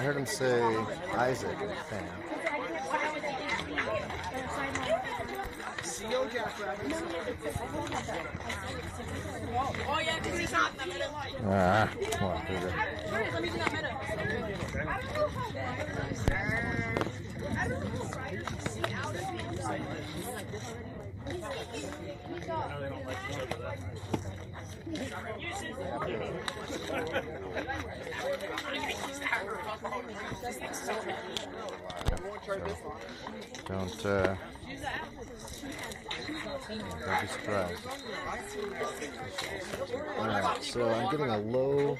heard him say Isaac, a fan. Come on, Don't be surprised. Alright, so I'm getting a low,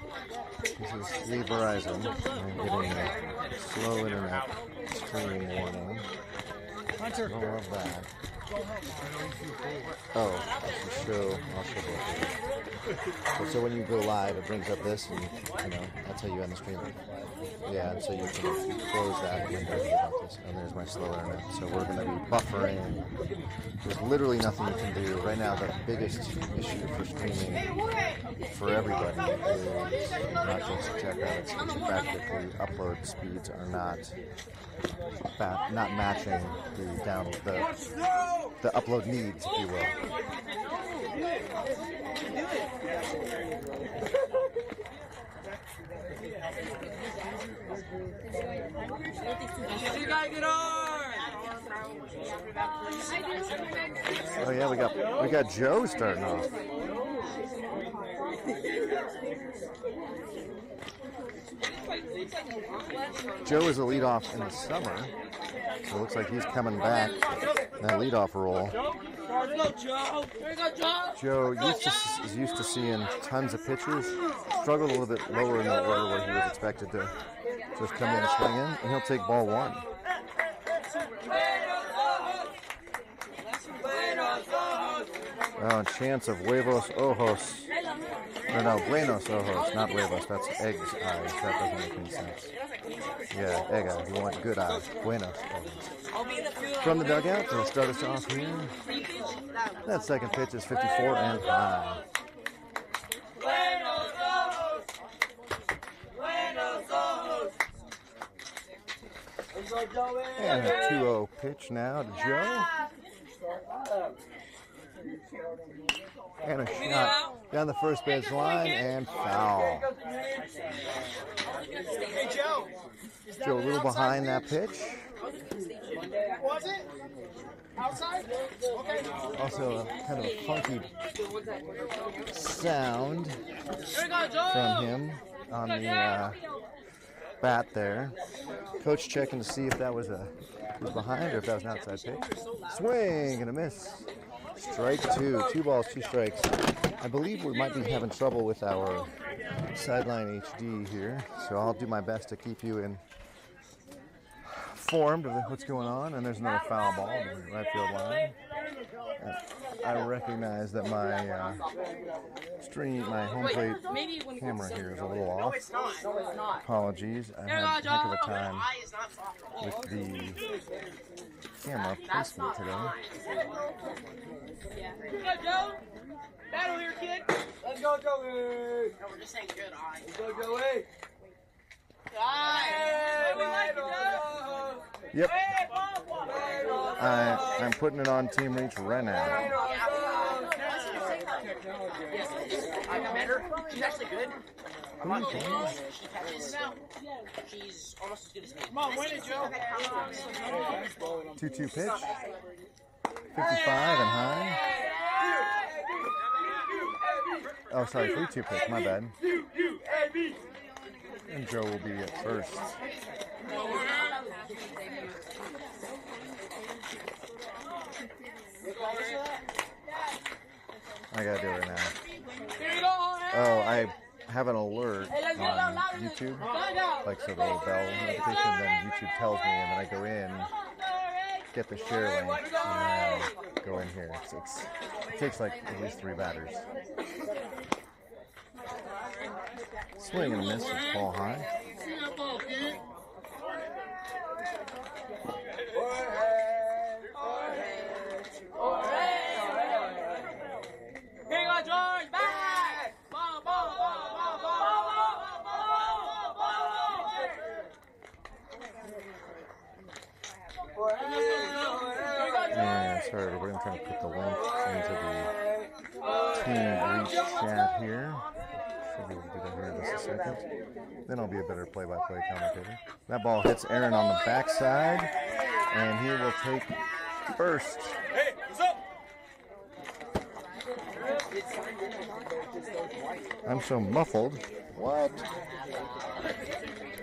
this is the Verizon, I'm getting a slow internet stream warning. I love that. Oh, I'll show you. So when you go live, it brings up this, and that's how you end the stream. Yeah, and so you can close that window about this. And there's my slow internet. So we're going to be buffering. There's literally nothing you can do right now. The biggest issue for streaming for everybody is not just Jeffco. It's the fact that the upload speeds are not matching the upload needs, if you will. Oh yeah, we got Joe starting off. Joe is a leadoff in the summer, so it looks like he's coming back in that leadoff role. Joe is used to seeing tons of pitches. Struggled a little bit lower in the order where he was expected to just come in and swing in, and he'll take ball one. Oh, chance of huevos ojos. Or no, buenos ojos, not huevos. That's eggs eyes. That doesn't make any sense. Yeah, egg eyes. You want good eyes. Buenos ojos. From the dugout, to start us off here. That second pitch is 54 and high. And a 2-0 pitch now to Joe. And a shot down the first base line and foul. Hey, Joe. Joe a little behind that pitch. Was it? Outside? Okay. Also a kind of a funky sound from him on the bat there. Coach checking to see if that was behind or if that was an outside pitch. Swing and a miss. Strike two. 2 balls, 2 strikes. I believe we might be having trouble with our sideline HD here, so I'll do my best to keep you informed of what's going on. And there's another foul ball in the right field line. I recognize that my my home plate camera here is a little off. Apologies. I had a heck of a time with the camera placement today. Go, Joe. Battle here, kid. Let's go, Joey. No, we're just saying good eye. Let's go, Joey. Good eye. Hey, we like it, Yep. I'm putting it on Team Reach right now. I met her. She's actually good. Who are you calling? She's almost as good as me. Come on, win it, Joe. 2-2 pitch. 55 and high. Oh, sorry, 3-2 pitch. My bad. And Joe will be at first. I gotta do it right now. Oh, I have an alert on YouTube, like so the little bell notification, then YouTube tells me, and then I go in, get the share link, and then go in here. It takes like at least 3 batters. Swing and miss, it's ball high. Here you go, George. Back. started. We're going to try to put the link into the team reach chat here. Should be able to do that here in just a second. Then I'll be a better play-by-play commentator. That ball hits Aaron on the backside, and he will take first. Hey, what's up? I'm so muffled. What?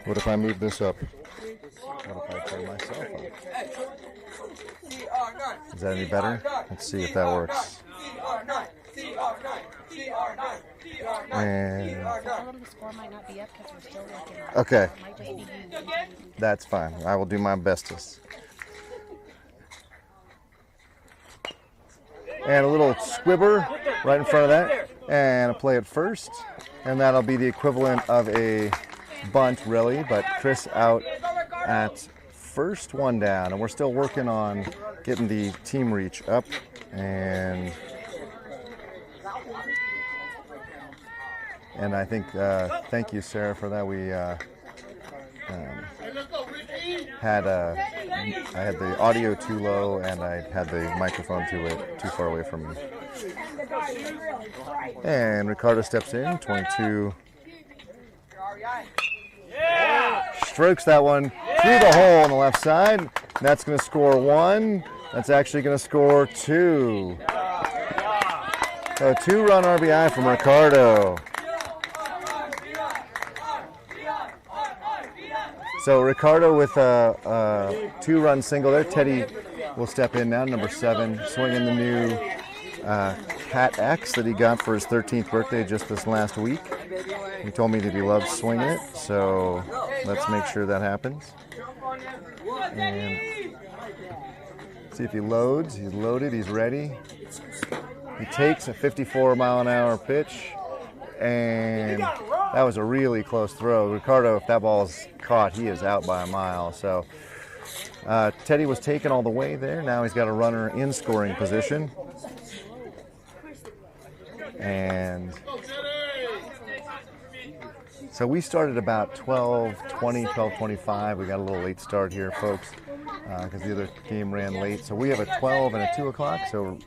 What if I move this up? What if I turn myself up? Is that any better? Let's see if that works. And okay, that's fine. I will do my bestest. And a little squibber right in front of that, and a play at first, and that'll be the equivalent of a bunt, really. But Chris out at first, one down, and we're still working on getting the team reach up. And I think, thank you, Sarah, for that. We I had the audio too low, and I had the microphone too far away from me. And Ricardo steps in, 22. Strokes that one through the hole on the left side. That's going to score one. That's actually going to score two. So 2-run RBI from Ricardo. So Ricardo with a 2-run single there. Teddy will step in now, number 7, swinging the new Cat X that he got for his 13th birthday just this last week. He told me that he loves swinging it, so let's make sure that happens. And see if he loads. He's loaded. He's ready. He takes a 54-mile-an-hour pitch, and that was a really close throw. Ricardo, if that ball is caught, he is out by a mile. So Teddy was taken all the way there. Now he's got a runner in scoring position. And so we started about 12:20, 12:25. We got a little late start here, folks, because the other game ran late. So we have a 12 and a 2 o'clock, so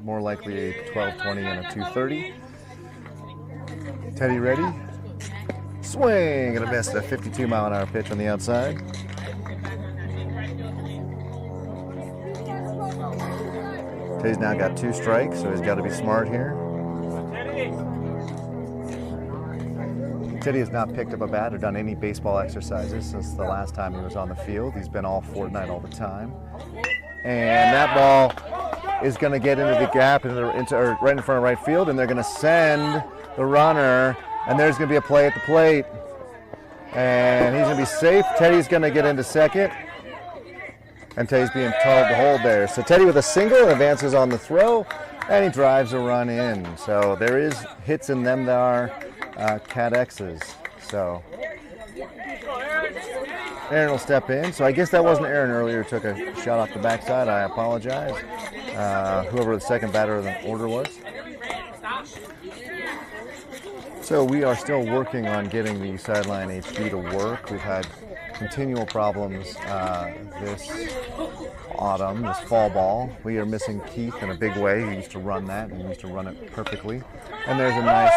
more likely a 12:20 and a 2:30. Teddy ready? Swing and a miss. A 52-mile-an-hour pitch on the outside. Teddy's now got 2 strikes, so he's got to be smart here. Teddy has not picked up a bat or done any baseball exercises since the last time he was on the field. He's been all Fortnite all the time. And that ball is going to get into the gap right in front of right field, and they're going to send the runner, and there's going to be a play at the plate. And he's going to be safe. Teddy's going to get into second, and Teddy's being told to hold there. So Teddy with a single advances on the throw, and he drives a run in. So there is hits in them that are Cat X's. So Aaron will step in. So I guess that wasn't Aaron earlier who took a shot off the backside. I apologize. Whoever the second batter of the order was. So we are still working on getting the sideline HD to work. We've had continual problems this autumn, this fall ball. We are missing Keith in a big way. He used to run that, and he used to run it perfectly. And there's a nice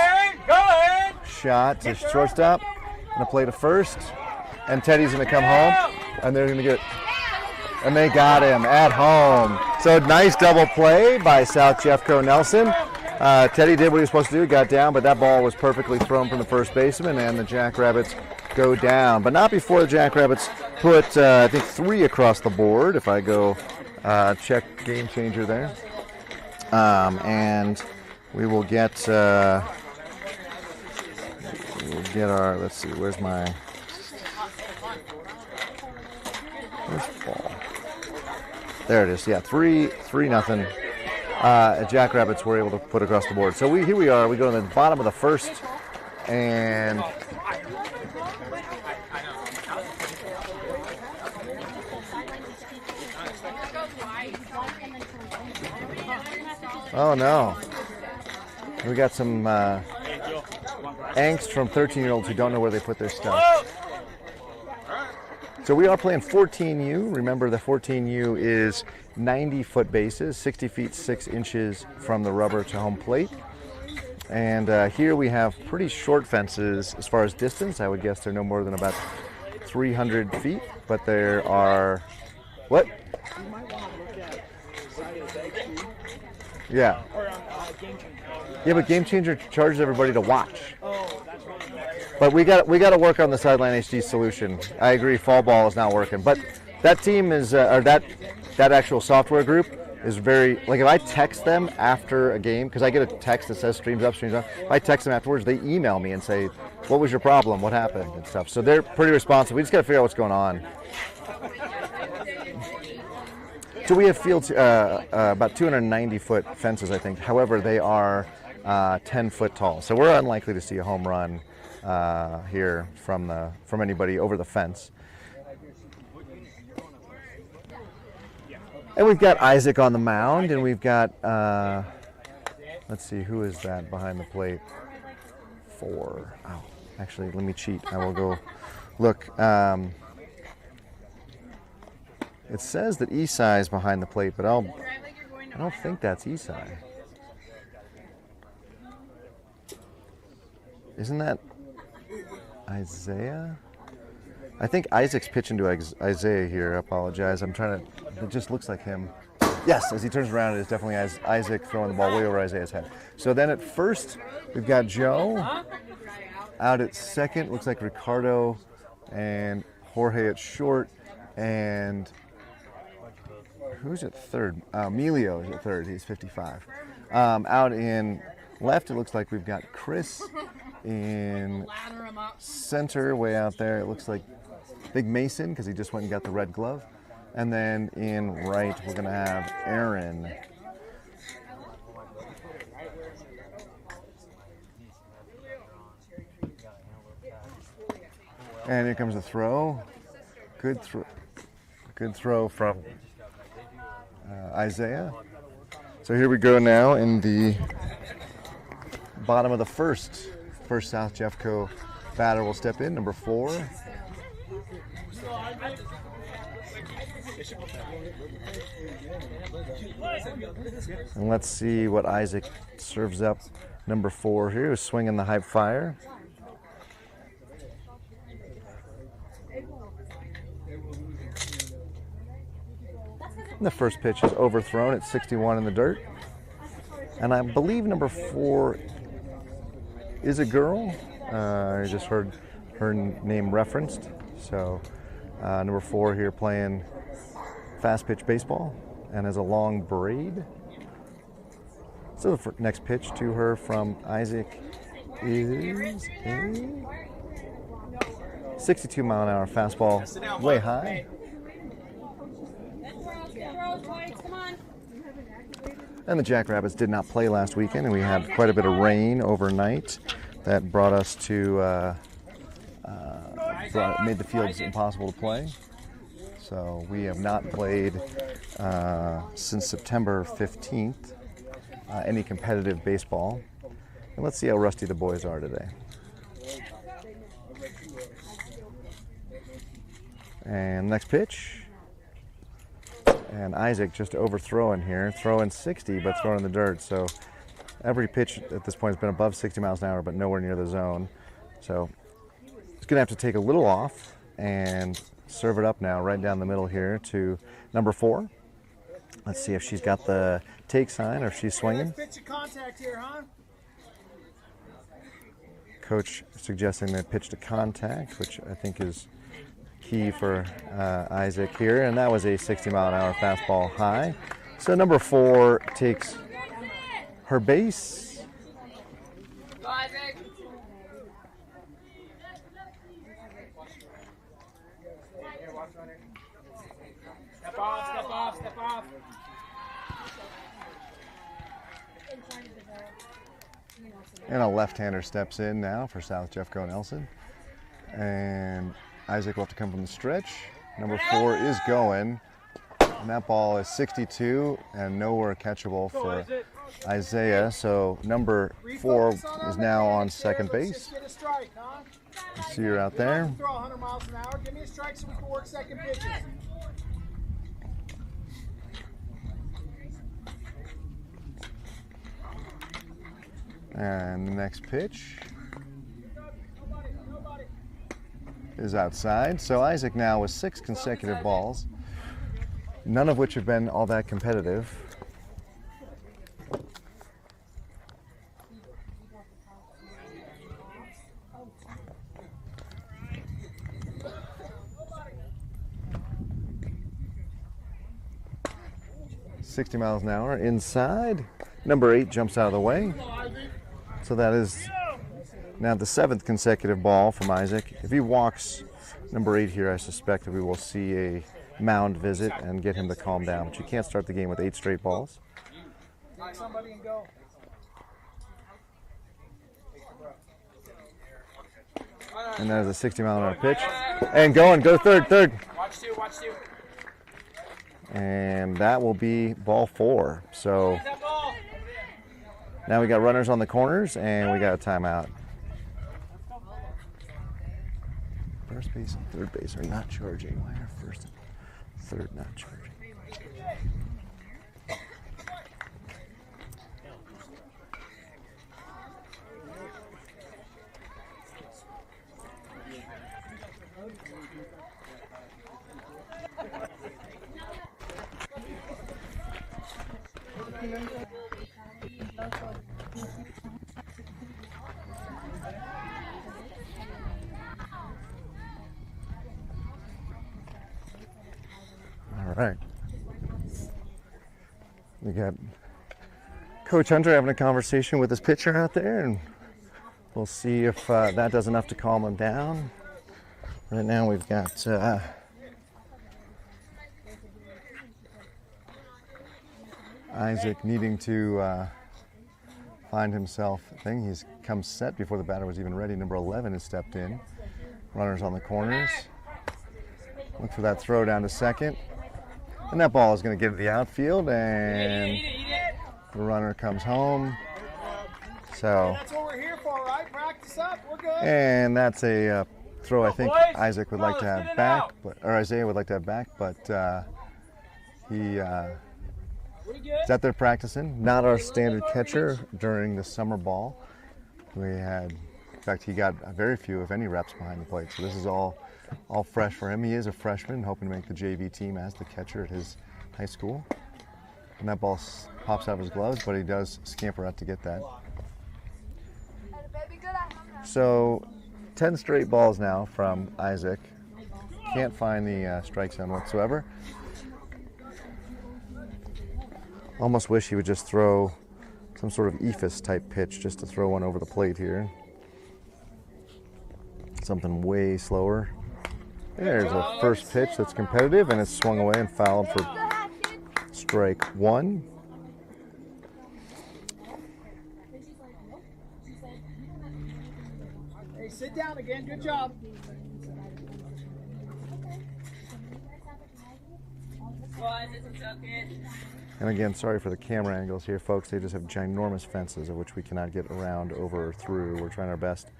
shot to shortstop. Going to play to first. And Teddy's going to come home, and they're going to get, and they got him at home. So nice double play by South Jeffco Nelson. Teddy did what he was supposed to do, got down, but that ball was perfectly thrown from the first baseman, and the Jackrabbits go down. But not before the Jackrabbits put, I think, 3 across the board, if I go check game changer there. And we will get our, let's see, where's ball? There it is. Yeah, 3-0. Jackrabbits were able to put across the board. So here we are. We go to the bottom of the first, and oh no, we got some angst from 13-year-olds who don't know where they put their stuff. So we are playing 14U. Remember, the 14U is 90-foot bases, 60 feet 6 inches from the rubber to home plate. And here we have pretty short fences as far as distance. I would guess they're no more than about 300 feet, but there are, what? You might want to look at Yeah. or Game Changer. Yeah, but Game Changer charges everybody to watch. Oh, that's right. But we got to work on the Sideline HD solution. I agree, fall ball is not working. But that team is, or that actual software group is very, like if I text them after a game, because I get a text that says streams up, streams down. If I text them afterwards, they email me and say, what was your problem, what happened, and stuff. So they're pretty responsive. We just got to figure out what's going on. So we have fields, about 290-foot fences, I think. However, they are 10 foot tall. So we're unlikely to see a home run here from anybody over the fence. And we've got Isaac on the mound, and we've got, let's see, who is that behind the plate? 4. Oh, actually, let me cheat. I will go look. It says that Esai is behind the plate, but I don't think that's Esai. Isn't that Isaiah? I think Isaac's pitching to Isaiah here. I apologize. I'm trying to. It just looks like him. Yes, as he turns around, it is definitely Isaac throwing the ball way over Isaiah's head. So then at first, we've got Joe. Out at second, looks like Ricardo and Jorge at short. And who's at third? Emilio is at third. He's 55. Out in left, it looks like we've got Chris in center, way out there. It looks like Big Mason, because he just went and got the red glove. And then in right, we're going to have Aaron. And here comes the throw. Good throw from Isaiah. So here we go now in the bottom of the first. First South Jeffco batter will step in, number 4. And let's see what Isaac serves up. Number 4 here is swinging the high fire. And the first pitch is overthrown at 61 in the dirt. And I believe number 4 is a girl. I just heard her name referenced. So number 4 here playing fast pitch baseball and has a long braid. So the next pitch to her from Isaac is a 62 mile an hour fastball, way high. And the Jackrabbits did not play last weekend, and we had quite a bit of rain overnight that brought us to made the fields impossible to play. So we have not played since September 15th any competitive baseball. And let's see how rusty the boys are today. And next pitch. And Isaac just overthrowing here, throwing 60, but throwing in the dirt. So every pitch at this point has been above 60 miles an hour, but nowhere near the zone. So he's going to have to take a little off and serve it up now, right down the middle here to number 4. Let's see if she's got the take sign or if she's swinging. Pitch of contact here, huh? Coach suggesting that pitch to contact, which I think is key for Isaac here, and that was a 60 mile an hour fastball high. So number 4 takes her base. Isaac. Step off. And a left-hander steps in now for South Jeffco Nelson. And Isaac will have to come from the stretch. Number 4 is going. And that ball is 62 and nowhere catchable for Isaiah. So number 4 is now on second base. See her out there. Throw 100 miles an hour. Give me a strike so we can work second pitches. And the next pitch is outside. So Isaac now with 6 consecutive balls, none of which have been all that competitive. .60 miles an hour inside. Number 8 jumps out of the way. So that is now the 7th consecutive ball from Isaac. If he walks number 8 here, I suspect that we will see a mound visit and get him to calm down. But you can't start the game with 8 straight balls. Knock somebody and go. And that is a 60 mile an hour pitch. And going, go third. Watch two. And that will be ball 4. So now we got runners on the corners and we got a timeout. First base and third base are not charging. Why are first and third not charging? All right. We got Coach Hunter having a conversation with his pitcher out there, and we'll see if that does enough to calm him down. Right now we've got Isaac needing to find himself a thing. He's come set before the batter was even ready. Number 11 has stepped in. Runners on the corners. Look for that throw down to second. And that ball is going to get to the outfield, and the runner comes home. So That's what we're here for, right? Practice up. We're good. and that's a throw I think Isaac would like to have back, or Isaiah would like to have back, but he is out there practicing. Not our standard catcher during the summer ball. We had, in fact, he got very few, if any, reps behind the plate. So this is all fresh for him. He is a freshman, hoping to make the JV team as the catcher at his high school. And that ball pops out of his gloves, but he does scamper out to get that. So 10 straight balls now from Isaac. Can't find the strike zone whatsoever. Almost wish he would just throw some sort of ephus type pitch just to throw one over the plate here. Something way slower. There's a first pitch that's competitive, and it's swung away and fouled for strike 1. Hey, sit down again. Good job. And again, sorry for the camera angles here, folks. They just have ginormous fences of which we cannot get around, over, or through. We're trying our best,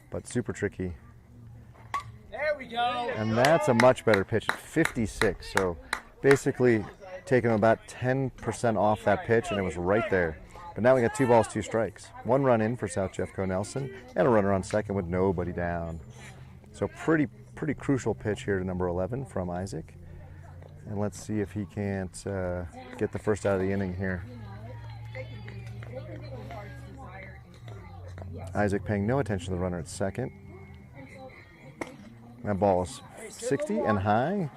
but super tricky. There we go. And that's a much better pitch at 56. So basically taking about 10% off that pitch, and it was right there. But now we got 2 balls, 2 strikes. 1 run in for South Jeffco Nelson, and a runner on second with nobody down. So pretty crucial pitch here to number 11 from Isaac. And let's see if he can't get the first out of the inning here. Isaac paying no attention to the runner at second. That ball is 60 and high.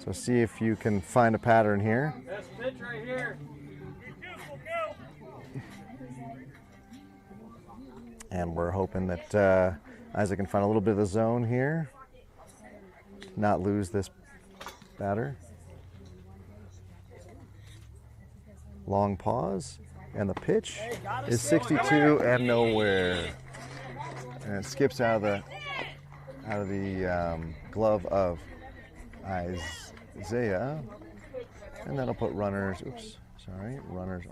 So see if you can find a pattern here. Best pitch right here. And we're hoping that Isaac can find a little bit of the zone here. Not lose this batter. Long pause. And the pitch is 62 and nowhere. And it skips out of the glove of Isaiah, and that'll put runners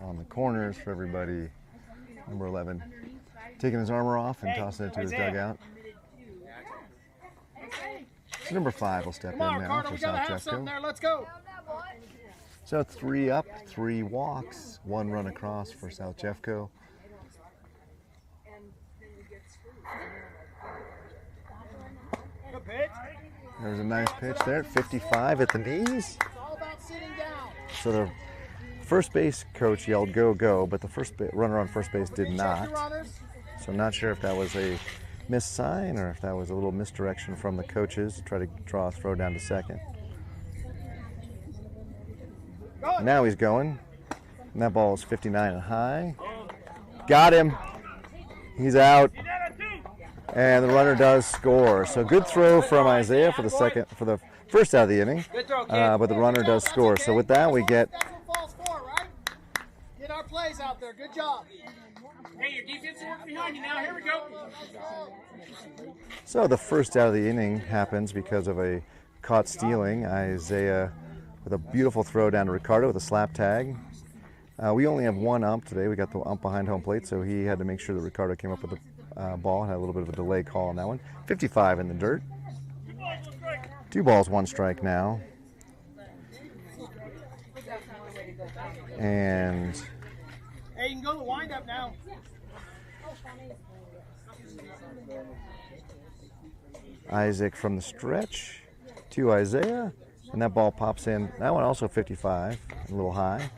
on the corners for everybody. Number 11 taking his armor off and tossing it to his dugout. So number 5 will step Come on, in now Ricardo, for we gotta South have something Jeffco. there. Let's go. So 3 up, 3 walks, 1 run across for South Jeffco. Good pitch. There's a nice pitch there, 55 at the knees. It's all about sitting down. So the first base coach yelled go, go, but the runner on first base did Check not. your runners. So I'm not sure if that was a missed sign or if that was a little misdirection from the coaches to try to draw a throw down to second. Go. Now he's going. And that ball is 59 and high. Got him. He's out. And the runner does score. So good throw from Isaiah for the first out of the inning. Good throw, kid. But the runner does score. So with that, we get That's what falls for, right? Get our plays out there. Good job. Hey, your defense work behind you now. Here we go. so the first out of the inning happens because of a caught stealing. Isaiah with a beautiful throw down to Ricardo with a slap tag. We only have 1 ump today. We got the ump behind home plate, so he had to make sure that Ricardo came up with the ball. Had a little bit of a delay call on that one. 55 in the dirt. 2 balls, 1 strike now. And Hey, you can go to the windup now. Isaac from the stretch to Isaiah. And that ball pops in. That one also 55, a little high.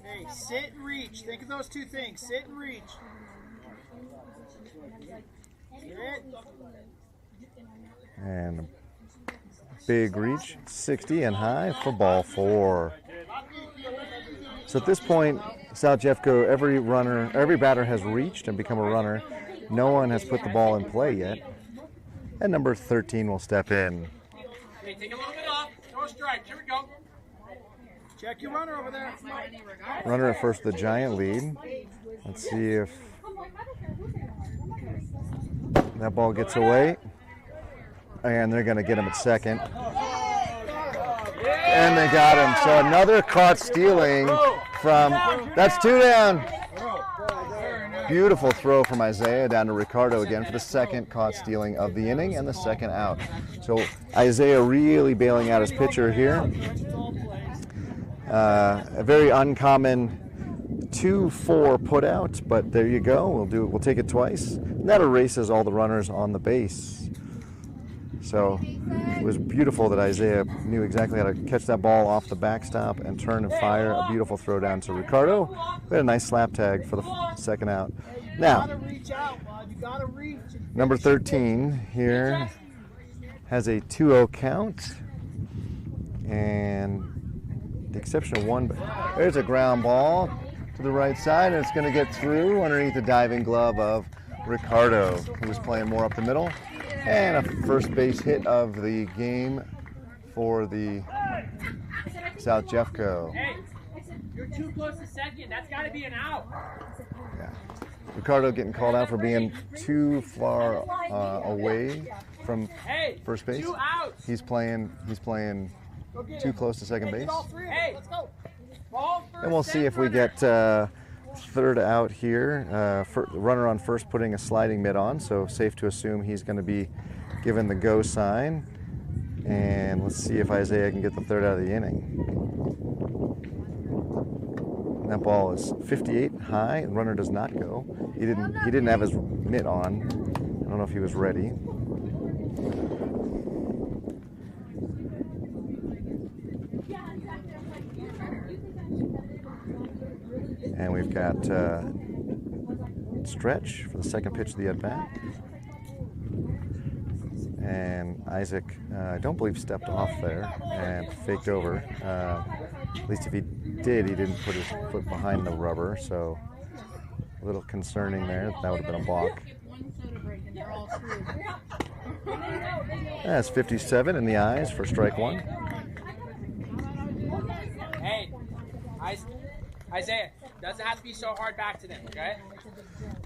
Hey, sit and reach. Think of those 2 things. Sit and reach. Sit. And a big reach, 60 and high for ball 4. So at this point, South Jeffco, every batter has reached and become a runner. No one has put the ball in play yet. And number 13 will step in. Hey, take a little bit off. Throw a strike. Here we go. Check your runner over there. Runner at first, the giant lead. Let's see if that ball gets away. And they're going to get him at second. And they got him. So another caught stealing from, that's 2 down. Beautiful throw from Isaiah down to Ricardo again for the second caught stealing of the inning and the second out. So Isaiah really bailing out his pitcher here. A very uncommon 2-4 put out, but there you go. We'll take it twice. And that erases all the runners on the base. So it was beautiful that Isaiah knew exactly how to catch that ball off the backstop and turn and fire. A beautiful throw down to Ricardo. We had a nice slap tag for the second out. Now, number 13 here has a 2-0 count. And the exception of one, there's a ground ball to the right side, and it's going to get through underneath the diving glove of Ricardo, who was playing more up the middle. And a first base hit of the game for the South Jeffco. Hey, you're too close to second. That's got to be an out. Yeah. Ricardo getting called out for being too far away from first base. 2 outs. He's playing too close to second base. Hey, let's go. Ball first, And we'll see if we get third out here. Runner on first putting a sliding mitt on, so safe to assume he's going to be given the go sign. And let's see if Isaiah can get the third out of the inning. And that ball is 58 high. The runner does not go. He didn't have his mitt on. I don't know if he was ready. And we've got stretch for the second pitch of the at-bat. And Isaac, I don't believe, stepped off there and faked over. At least if he did, he didn't put his foot behind the rubber, so a little concerning there. That would have been a balk. That's 57 in the eyes for strike 1. Hey, Isaiah, doesn't have to be so hard back to them, okay?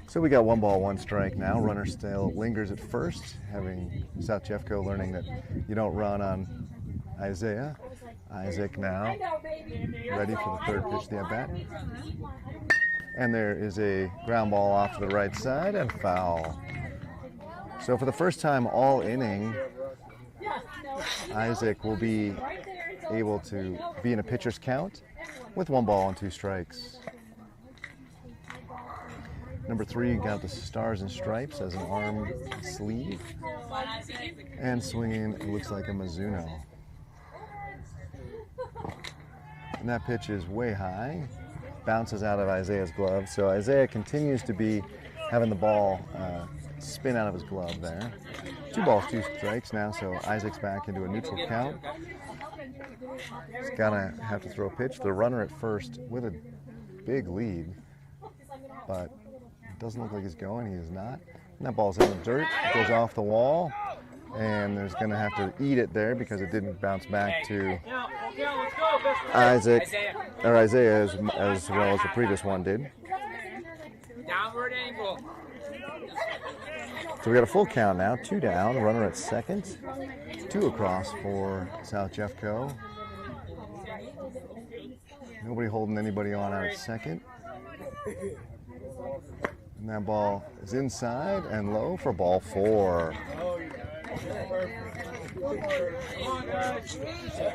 So we got 1 ball, 1 strike now. Runner still lingers at first, having South Jeffco learning that you don't run on Isaiah. Isaac now ready for the third pitch of the at-bat. And there is a ground ball off to the right side and foul. So for the first time all inning, Isaac will be able to be in a pitcher's count with 1 ball and 2 strikes. Number 3 got the Stars and Stripes as an arm sleeve. And swinging, it looks like a Mizuno. And that pitch is way high, bounces out of Isaiah's glove. So Isaiah continues to be having the ball spin out of his glove there. 2 balls, 2 strikes now, so Isaac's back into a neutral count. He's gonna have to throw a pitch. The runner at first with a big lead, but it doesn't look like he's going. He is not. And that ball's in the dirt, goes off the wall, and there's gonna have to eat it there because it didn't bounce back to Isaac, or Isaiah as well as the previous one did. Downward angle. So we got a full count now, 2 down, runner at second, 2 across for South Jeffco. Nobody holding anybody on out at second. And that ball is inside and low for ball 4.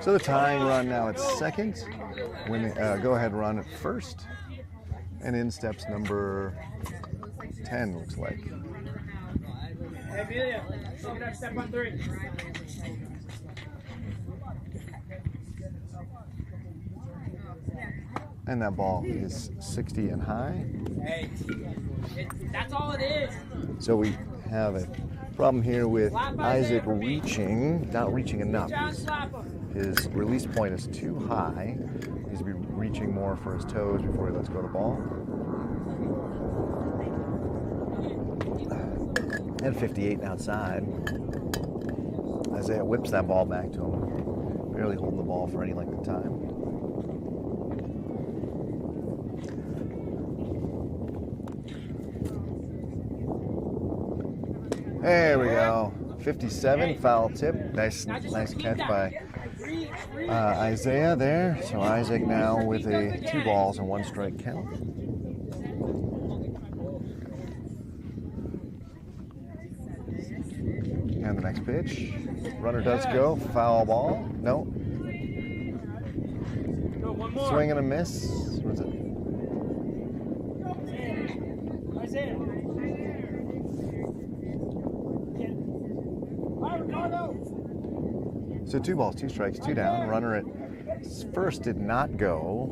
So the tying run now at second, go-ahead run at first, and in steps number 10, looks like. Hey, Amelia, look at step on 3. And that ball is 60 and high. Hey, that's all it is. So we have a problem here with Isaac not reaching enough. His release point is too high. He needs to be reaching more for his toes before he lets go of the ball. And 58 outside. Isaiah whips that ball back to him, barely holding the ball for any length of time. There we go. 57, foul tip. Nice catch by Isaiah there. So Isaac now with a 2 balls and 1 strike count. And the next pitch. Runner does go. Foul ball. No. Swing and a miss. What is it? So 2 balls, 2 strikes, 2 down. Runner at first did not go.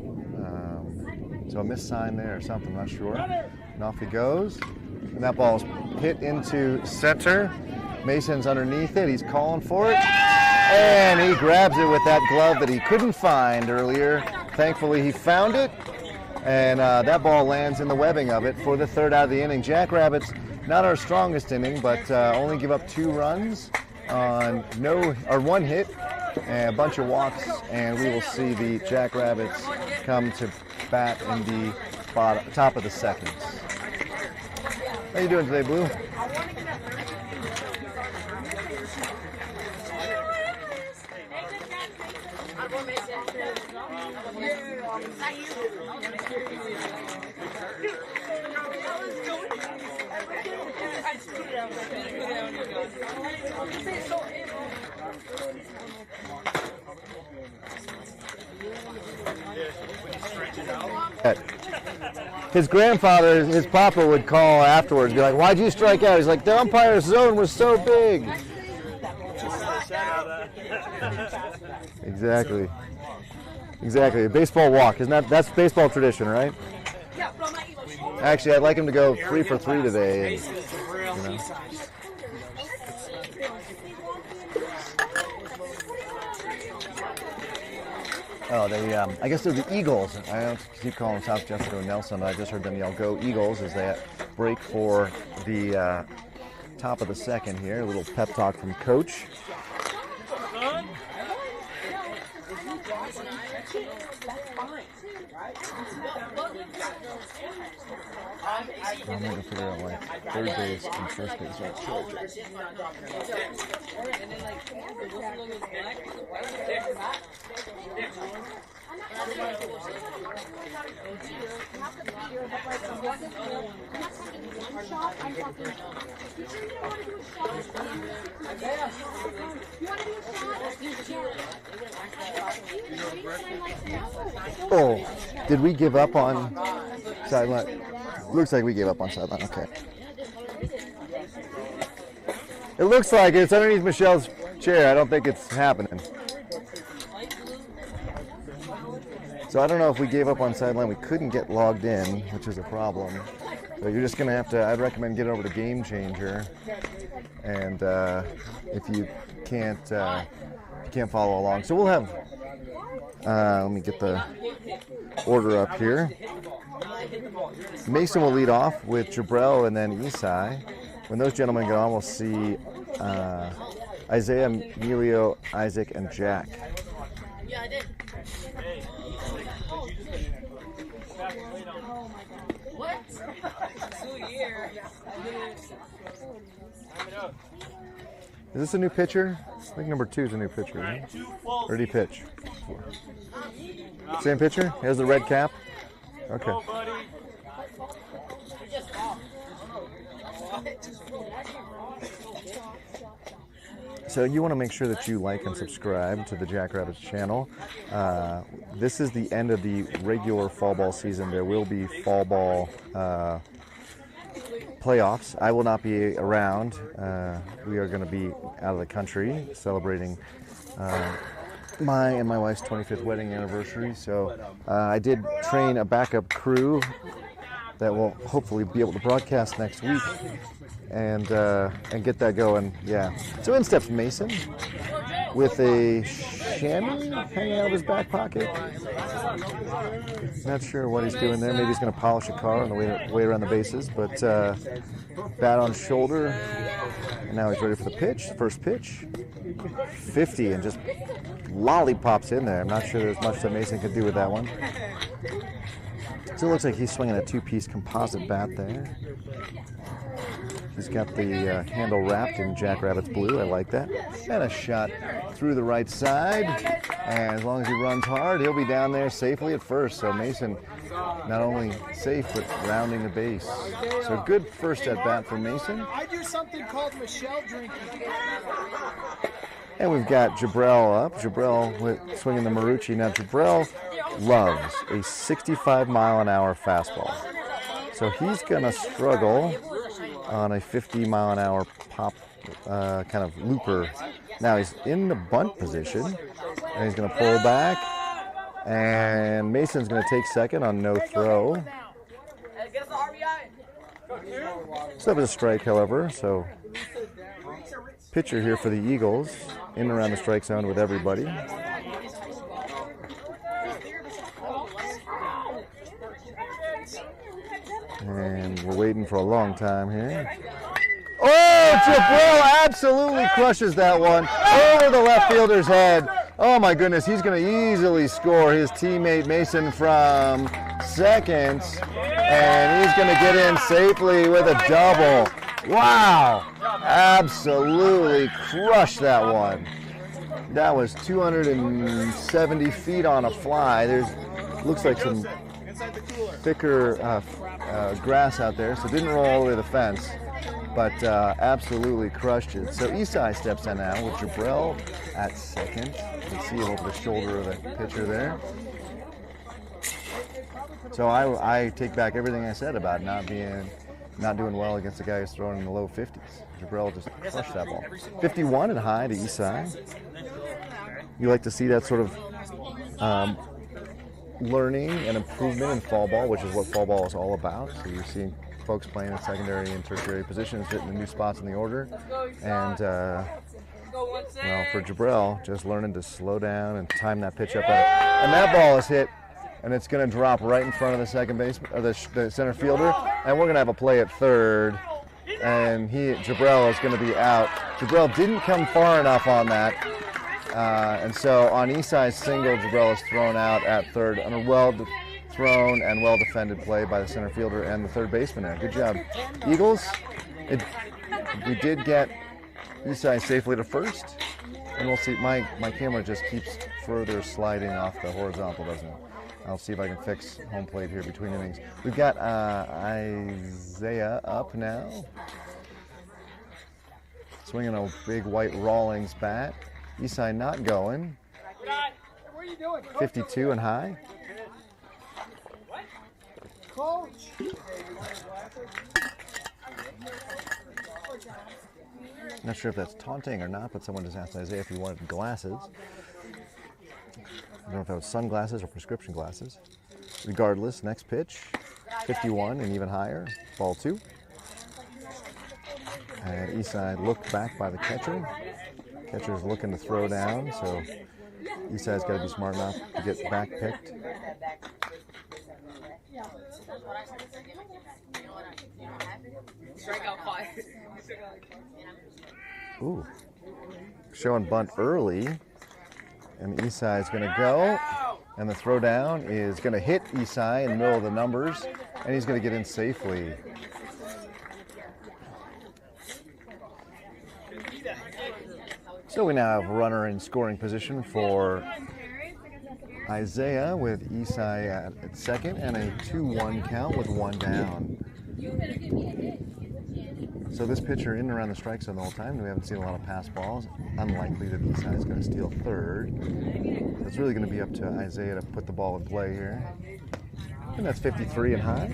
So a missed sign there or something, not sure. And off he goes. And that ball's hit into center. Mason's underneath it. He's calling for it. And he grabs it with that glove that he couldn't find earlier. Thankfully, he found it. And that ball lands in the webbing of it for the 3rd out of the inning. Jackrabbits, not our strongest inning, but only give up 2 runs on 1 hit and a bunch of walks. And we will see the Jackrabbits come to bat in the top of the 2nd. How you doing today, Blue? His grandfather, his papa would call afterwards, be like, "Why'd you strike out?" He's like, "The umpire's zone was so big." Exactly. Exactly. A baseball walk. That's baseball tradition, right? Actually, I'd like him to go 3 for 3 today. And, I guess they're the Eagles. I don't keep calling them South Jeffco and Nelson, but I just heard them yell, "Go Eagles," as they break for the top of the 2nd here. A little pep talk from Coach. I'm going to figure out why 3rd base and 1st base are short. Oh, did we give up on sideline? Looks like we gave up on sideline. Okay. It looks like it's underneath Michelle's chair. I don't think it's happening. So I don't know if we gave up on sideline. We couldn't get logged in, which is a problem. So you're just going to have to, I'd recommend getting over to Game Changer. And if you can't follow along. So we'll have, let me get the order up here. Mason will lead off with Jabrell and then Isai. When those gentlemen get on, we'll see Isaiah, Emilio, Isaac, and Jack. Yeah, I did. What? 2 years. Is this a new pitcher? I think number 2 is a new pitcher, right? Or did he pitch? Same pitcher? He has the red cap? Okay. So you want to make sure that you like and subscribe to the Jackrabbits channel. This is the end of the regular fall ball season. There will be fall ball playoffs. I will not be around. We are going to be out of the country celebrating my and my wife's 25th wedding anniversary. So I did train a backup crew that will hopefully be able to broadcast next week and get that going. Yeah. So in steps Mason with a chamois hanging out of his back pocket. Not sure what he's doing there. Maybe he's going to polish a car on the way around the bases. But bat on shoulder. And now he's ready for the pitch. First pitch. 50 and just lollipops in there. I'm not sure there's much that Mason could do with that one. So it looks like he's swinging a 2-piece composite bat there. He's got the handle wrapped in Jackrabbits blue. I like that. And a shot through the right side. And as long as he runs hard, he'll be down there safely at first. So Mason not only safe, but rounding the base. So good first at bat for Mason. I do something called Michelle drinking. And we've got Jabrell up. Jabrell with swinging the Marucci. Now Jabrell loves a 65-mile-an-hour fastball. So he's going to struggle on a 50-mile-an-hour pop kind of looper. Now he's in the bunt position, and he's going to pull back. And Mason's going to take second on no throw. Still have a strike, however, so pitcher here for the Eagles, in and around the strike zone with everybody. And we're waiting for a long time here. Oh, Jabrell absolutely crushes that one over the left fielder's head. Oh my goodness, he's going to easily score his teammate Mason from second. And he's going to get in safely with a double. Wow, absolutely crushed that one. That was 270 feet on a fly. There's looks like some thicker grass out there, so it didn't roll all the way to the fence, but absolutely crushed it. So Isai steps in now with Jabrell at second. You can see over the shoulder of the pitcher there. So I take back everything I said about not doing well against a guy who's throwing in the low 50s. Jabrell just crushed that ball. 51 and high to Isai. You like to see that sort of learning and improvement in fall ball, which is what fall ball is all about. So you're seeing folks playing in secondary and tertiary positions, hitting the new spots in the order. And, well, for Jabrell, just learning to slow down and time that pitch up. And that ball is hit, and it's going to drop right in front of the second baseman, or the center fielder. And we're going to have a play at third. And Jabrell is going to be out. Jabrell didn't come far enough on that. And so on Isai's single, Jabrell is thrown out at third on a well-thrown and well-defended play by the center fielder and the third baseman there. Good job. Eagles, we did get Isai safely to first. And we'll see, my camera just keeps further sliding off the horizontal, doesn't it? I'll see if I can fix home plate here between innings. We've got Isaiah up now. Swinging a big white Rawlings bat. Isai not going. 52 and high. Coach. Not sure if that's taunting or not, but someone just asked Isaiah if he wanted glasses. I don't know if that was sunglasses or prescription glasses. Regardless, next pitch, 51 and even higher, ball 2. And Isai looked back by the catcher. Catcher's looking to throw down, so Isai's got to be smart enough to get back picked. Ooh, showing bunt early, and Isai is going to go, and the throw down is going to hit Isai in the middle of the numbers, and he's going to get in safely. So we now have a runner in scoring position for Isaiah with Isai at second, and a 2-1 count with 1 down. So this pitcher in and around the strike zone the whole time. We haven't seen a lot of pass balls. Unlikely that Isai is going to steal third. It's really going to be up to Isaiah to put the ball in play here. And that's 53 and high.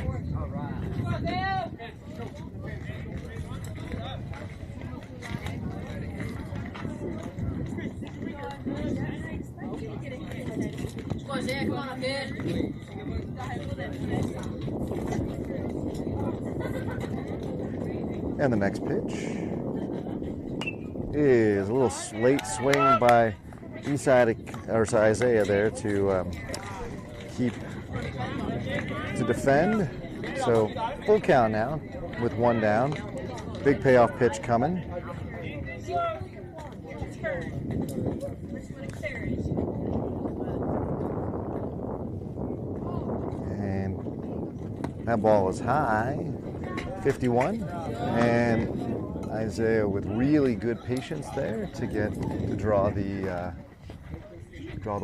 Come on, Isaiah, come on up, kid. And the next pitch is a little late swing by Isaiah there to defend. So full count now with 1 down. Big payoff pitch coming. And that ball is high. 51, and Isaiah with really good patience there to draw the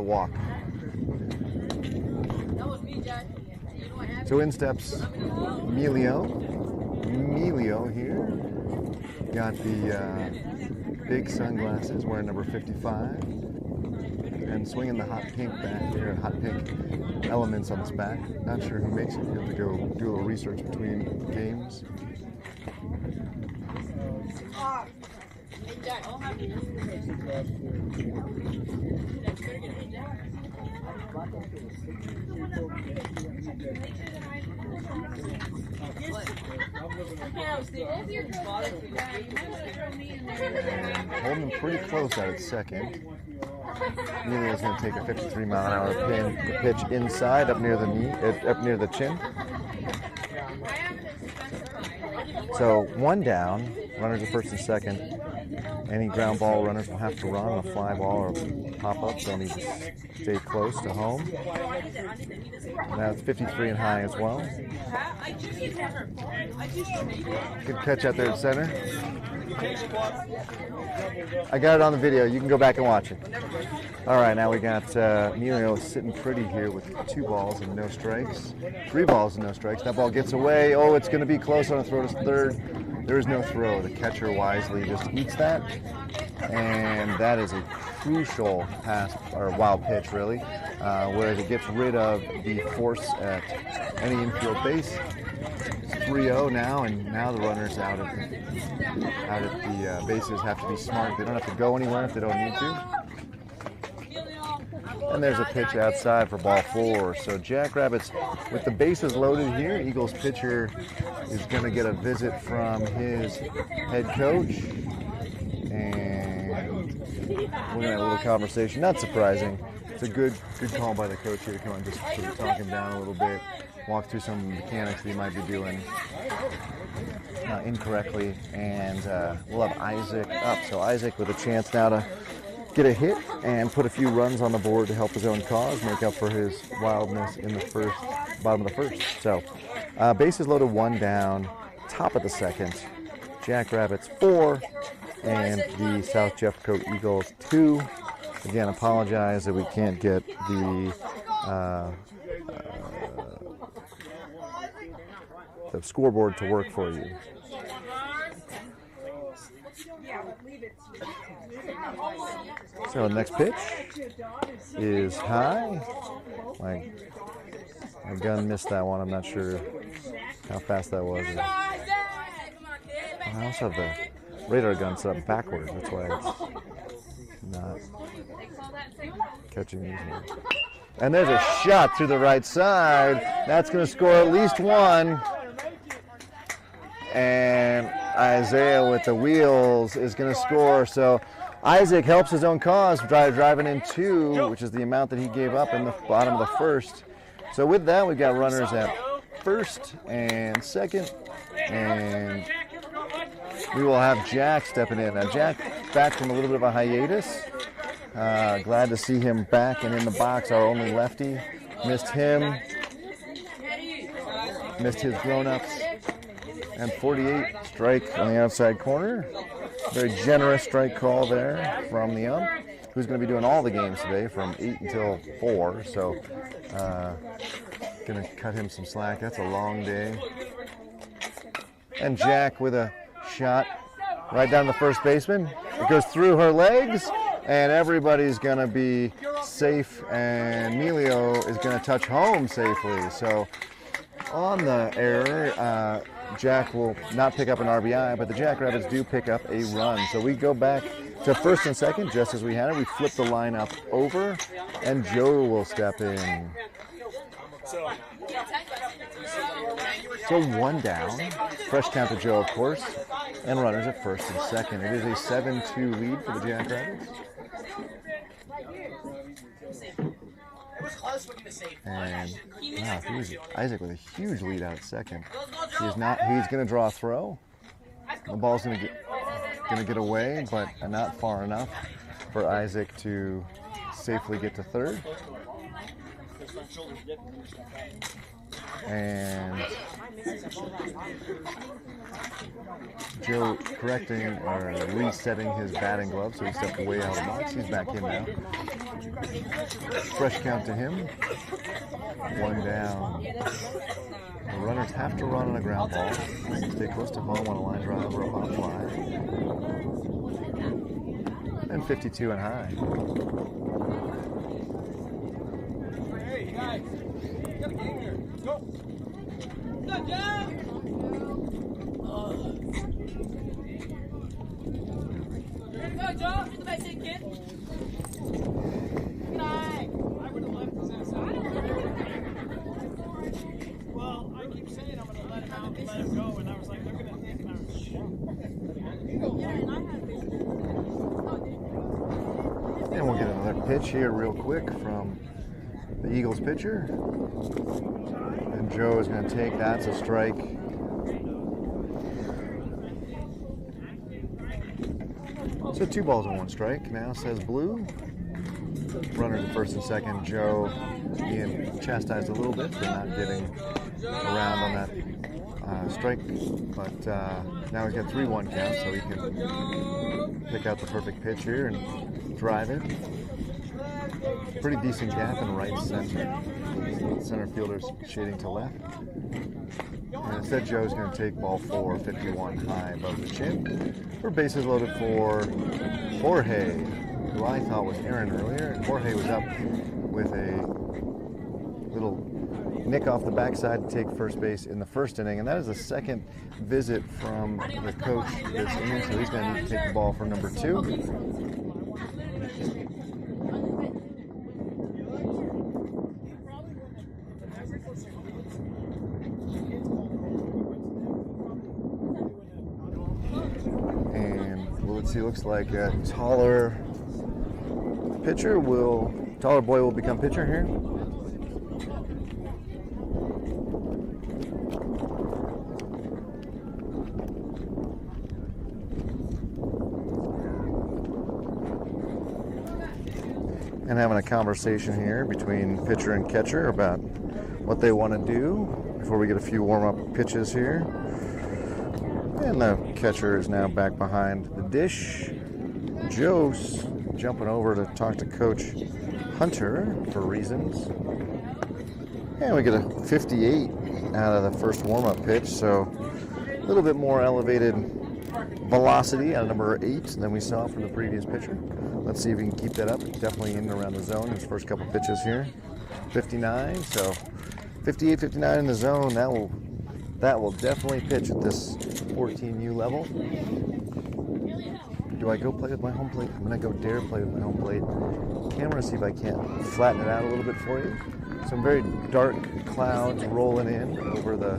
walk. So in steps Emilio here, got the big sunglasses, wearing number 55, and swinging the hot pink back there, hot pink elements on his back. Not sure who makes it. You have to go do a little research between games. Holding him pretty close at second. Emilio's going to take a 53-mile-an-hour pitch inside, up near the knee, up near the chin. So 1 down, runners at first and second. Any ground ball runners will have to run on a fly ball or pop up. They'll need to stay close to home. Now it's 53 and high as well. Good catch out there at center. I got it on the video. You can go back and watch it. All right, now we got Emilio sitting pretty here with 2 balls and no strikes. 3 balls and no strikes. That ball gets away. Oh, it's going to be close on a throw to third. There is no throw. The catcher wisely just eats that. And that is a crucial pass, or wild pitch, really. Whereas it gets rid of the force at any infield base. It's 3-0 now, and now the runners out at the bases have to be smart. They don't have to go anywhere if they don't need to. And there's a pitch outside for ball 4. So Jackrabbits, with the bases loaded here, Eagles pitcher is going to get a visit from his head coach. And we're going to have a little conversation. Not surprising. It's a good call by the coach here to come and just sort of talk him down a little bit, walk through some mechanics that he might be doing incorrectly. And we'll have Isaac up. So Isaac with a chance now to get a hit and put a few runs on the board to help his own cause, make up for his wildness in the bottom of the first. So bases loaded, 1 down, top of the second. Jackrabbits 4 and the South Jeffco Eagles 2. Again, apologize that we can't get the scoreboard to work for you. So the next pitch is high. My gun missed that one. I'm not sure how fast that was. I also have the radar gun set up backwards. That's why it's not catching these ones. And there's a shot through the right side. That's going to score at least one. And Isaiah with the wheels is going to score. So Isaac helps his own cause, driving in 2, which is the amount that he gave up in the bottom of the first. So with that, we've got runners at first and second. And we will have Jack stepping in. Now, Jack back from a little bit of a hiatus. Glad to see him back and in the box. Our only lefty. Missed him. Missed his grown-ups. And 48, strike on the outside corner. Very generous strike call there from the ump, who's going to be doing all the games today from 8 until 4. So, going to cut him some slack. That's a long day. And Jack with a shot right down the first baseman. It goes through her legs, and everybody's going to be safe, and Emilio is going to touch home safely. So, on the error, Jack will not pick up an RBI, but the Jackrabbits do pick up a run. So we go back to first and second, just as we had it. We flip the lineup over, and Joe will step in. So 1 down. Fresh count to Joe, of course, and runners at first and second. It is a 7-2 lead for the Jackrabbits. And wow, Isaac with a huge lead out at second. He's going to draw a throw. The ball's going to get away, but not far enough for Isaac to safely get to third. And Joe correcting or resetting his batting glove, so he stepped way out of the box. He's back in now. Fresh count to him. 1 down. The runners have to run on a ground ball. Stay close to home on a line drive or a pop fly. And 52 and high. Hey, guys. We got a game here. Go. Good job. Go, Joe. Get the base hit, kid. Good night. I would have left his ass out. Well, I keep saying I'm going to let him out and let him go, and I was like, they're going to think I'm And we'll get another pitch here real quick from the Eagles pitcher. And Joe is going to take that's a strike. So 2 balls and 1 strike now, says Blue. Runners at first and second. Joe being chastised a little bit for not getting around on that strike. But now he's got 3-1 count, so he can pick out the perfect pitch here and drive it. Pretty decent gap in right center. Center fielder's shading to left. And instead, Joe's going to take ball 4, 51 high above the chin. For bases loaded for Jorge, who I thought was Aaron earlier. And Jorge was up with a little nick off the backside to take first base in the first inning. And that is the second visit from the coach this inning. So he's going to need to take the ball for number 2. He looks like a taller boy will become pitcher here. And having a conversation here between pitcher and catcher about what they want to do before we get a few warm-up pitches here. And the catcher is now back behind the dish. Joe jumping over to talk to Coach Hunter for reasons. And we get a 58 out of the first warm-up pitch, so a little bit more elevated velocity out of number 8 than we saw from the previous pitcher. Let's see if we can keep that up. Definitely in and around the zone his first couple pitches here. 59, so 58, 59 in the zone. That will definitely pitch at this 14U level. Do I go play with my home plate? I'm gonna go dare play with my home plate. Camera, see if I can't flatten it out a little bit for you. Some very dark clouds rolling in over the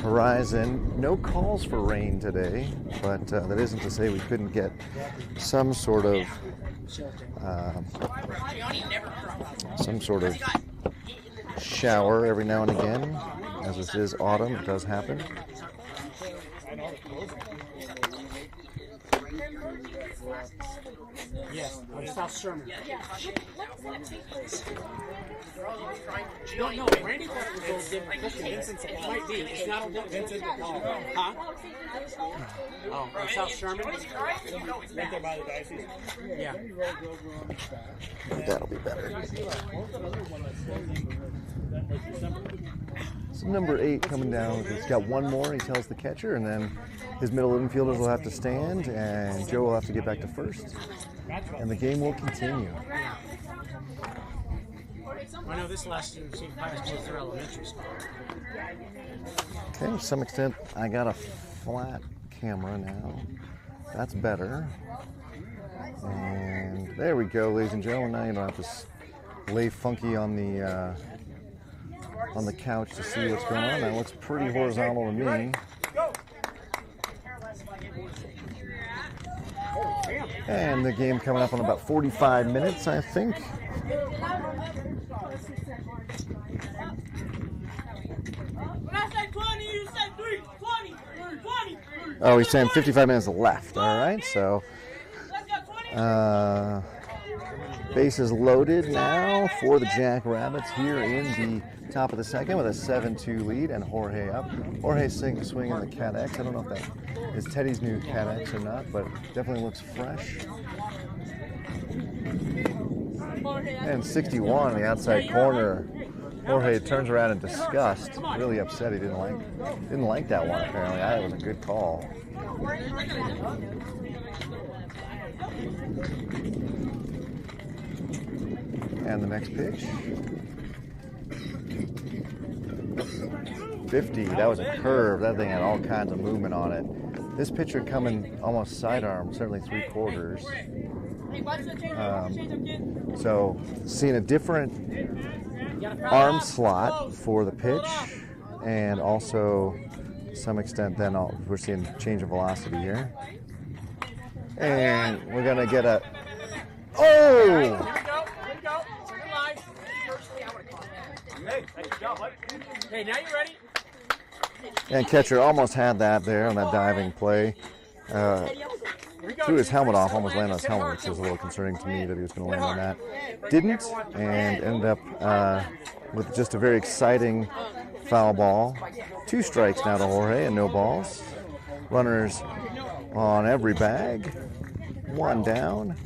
horizon. No calls for rain today, but that isn't to say we couldn't get some sort of shower every now and again. As this is autumn, it does happen. Yes, on South Sherman. No, Randy thought it was Old Vincent. It might be. It's not Old Vincent. Huh? Oh, on South Sherman? Right there by the diocese? Yeah. That'll be better. So number 8 coming down. He's got one more, he tells the catcher, and then his middle infielders will have to stand, and Joe will have to get back to first. And the game will continue. I know this last year St. Pius goes through elementary school. Okay, to some extent, I got a flat camera now. That's better. And there we go, ladies and gentlemen. Now you don't have to lay funky on the couch to see what's going on. That looks pretty horizontal to me. And the game coming up in about 45 minutes, I think. Oh, he's saying 55 minutes left. All right, so bases loaded now for the Jackrabbits here in the top of the second with a 7-2 lead, and Jorge up. Jorge swinging the Cat X. I don't know if that is Teddy's new Cat X or not, but definitely looks fresh. And 61 on the outside corner. Jorge turns around in disgust, really upset. He didn't like that one. Apparently, it was a good call. And the next pitch. 50. That was a curve. That thing had all kinds of movement on it. This pitcher coming almost sidearm, certainly 3/4. So seeing a different arm slot for the pitch, and also to some extent then we're seeing change of velocity here. And we're gonna get a Hey, now you ready? And catcher almost had that there on that diving play. Threw his helmet off, almost landed on his helmet, which was a little concerning to me that he was going to land on that. Didn't, and ended up with just a very exciting foul ball. 2 strikes now to Jorge and no balls. Runners on every bag. 1 down.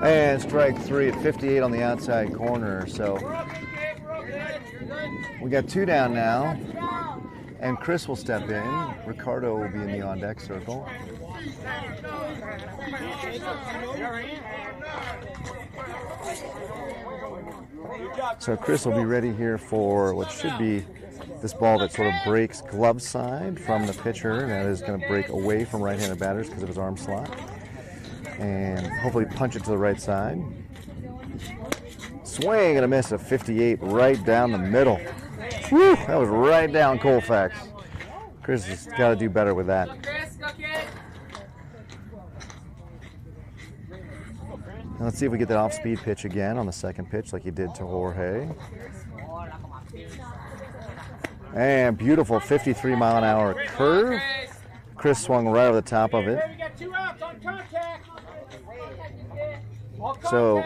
And strike 3 at 58 on the outside corner. So we got 2 down now. And Chris will step in. Ricardo will be in the on-deck circle. So Chris will be ready here for what should be this ball that sort of breaks glove side from the pitcher. That is going to break away from right-handed batters because of his arm slot. And hopefully punch it to the right side. Swing and a miss of 58 right down the middle. Whew, that was right down Colfax. Chris has got to do better with that. Now let's see if we get that off-speed pitch again on the second pitch like he did to Jorge. And beautiful 53-mile-an-hour curve. Chris swung right over the top of it. So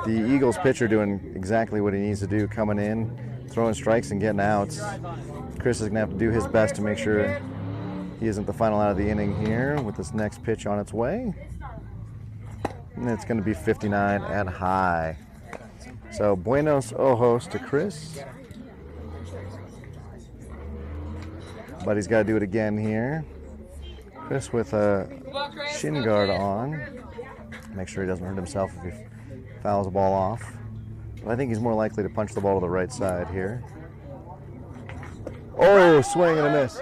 the Eagles pitcher doing exactly what he needs to do, coming in, throwing strikes and getting outs. Chris is going to have to do his best to make sure he isn't the final out of the inning here with this next pitch on its way. And it's going to be 59 and high. So buenos ojos to Chris. But he's got to do it again here. Chris with a shin guard on. Make sure he doesn't hurt himself if he fouls the ball off. But I think he's more likely to punch the ball to the right side here. Oh, swing and a miss.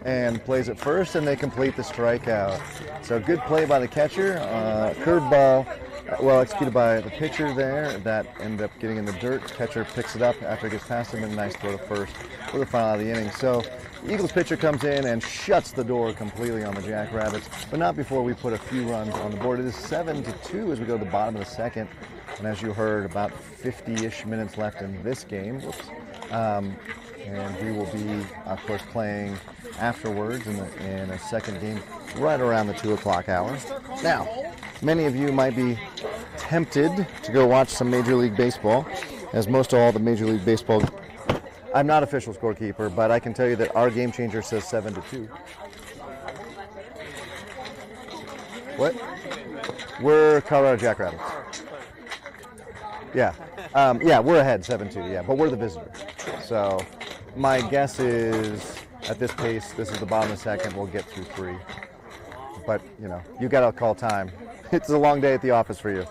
And plays it first, and they complete the strikeout. So good play by the catcher. Curveball, well executed by the pitcher there. That ended up getting in the dirt. Catcher picks it up after it gets past him, and a nice throw to first for the final out of the inning. So the Eagles pitcher comes in and shuts the door completely on the Jackrabbits, but not before we put a few runs on the board. It is 7-2 as we go to the bottom of the second. And as you heard, about 50-ish minutes left in this game. And we will be, of course, playing afterwards in a second game right around the 2 o'clock hour. Now, many of you might be tempted to go watch some Major League Baseball, as most all the Major League Baseball. I'm not official scorekeeper, but I can tell you that our game changer says 7-2. What? We're Colorado Jackrabbits. Yeah. We're ahead 7-2, yeah, but we're the visitor. So my guess is at this pace, this is the bottom of the second, we'll get through 3. But, you got to call time. It's a long day at the office for you.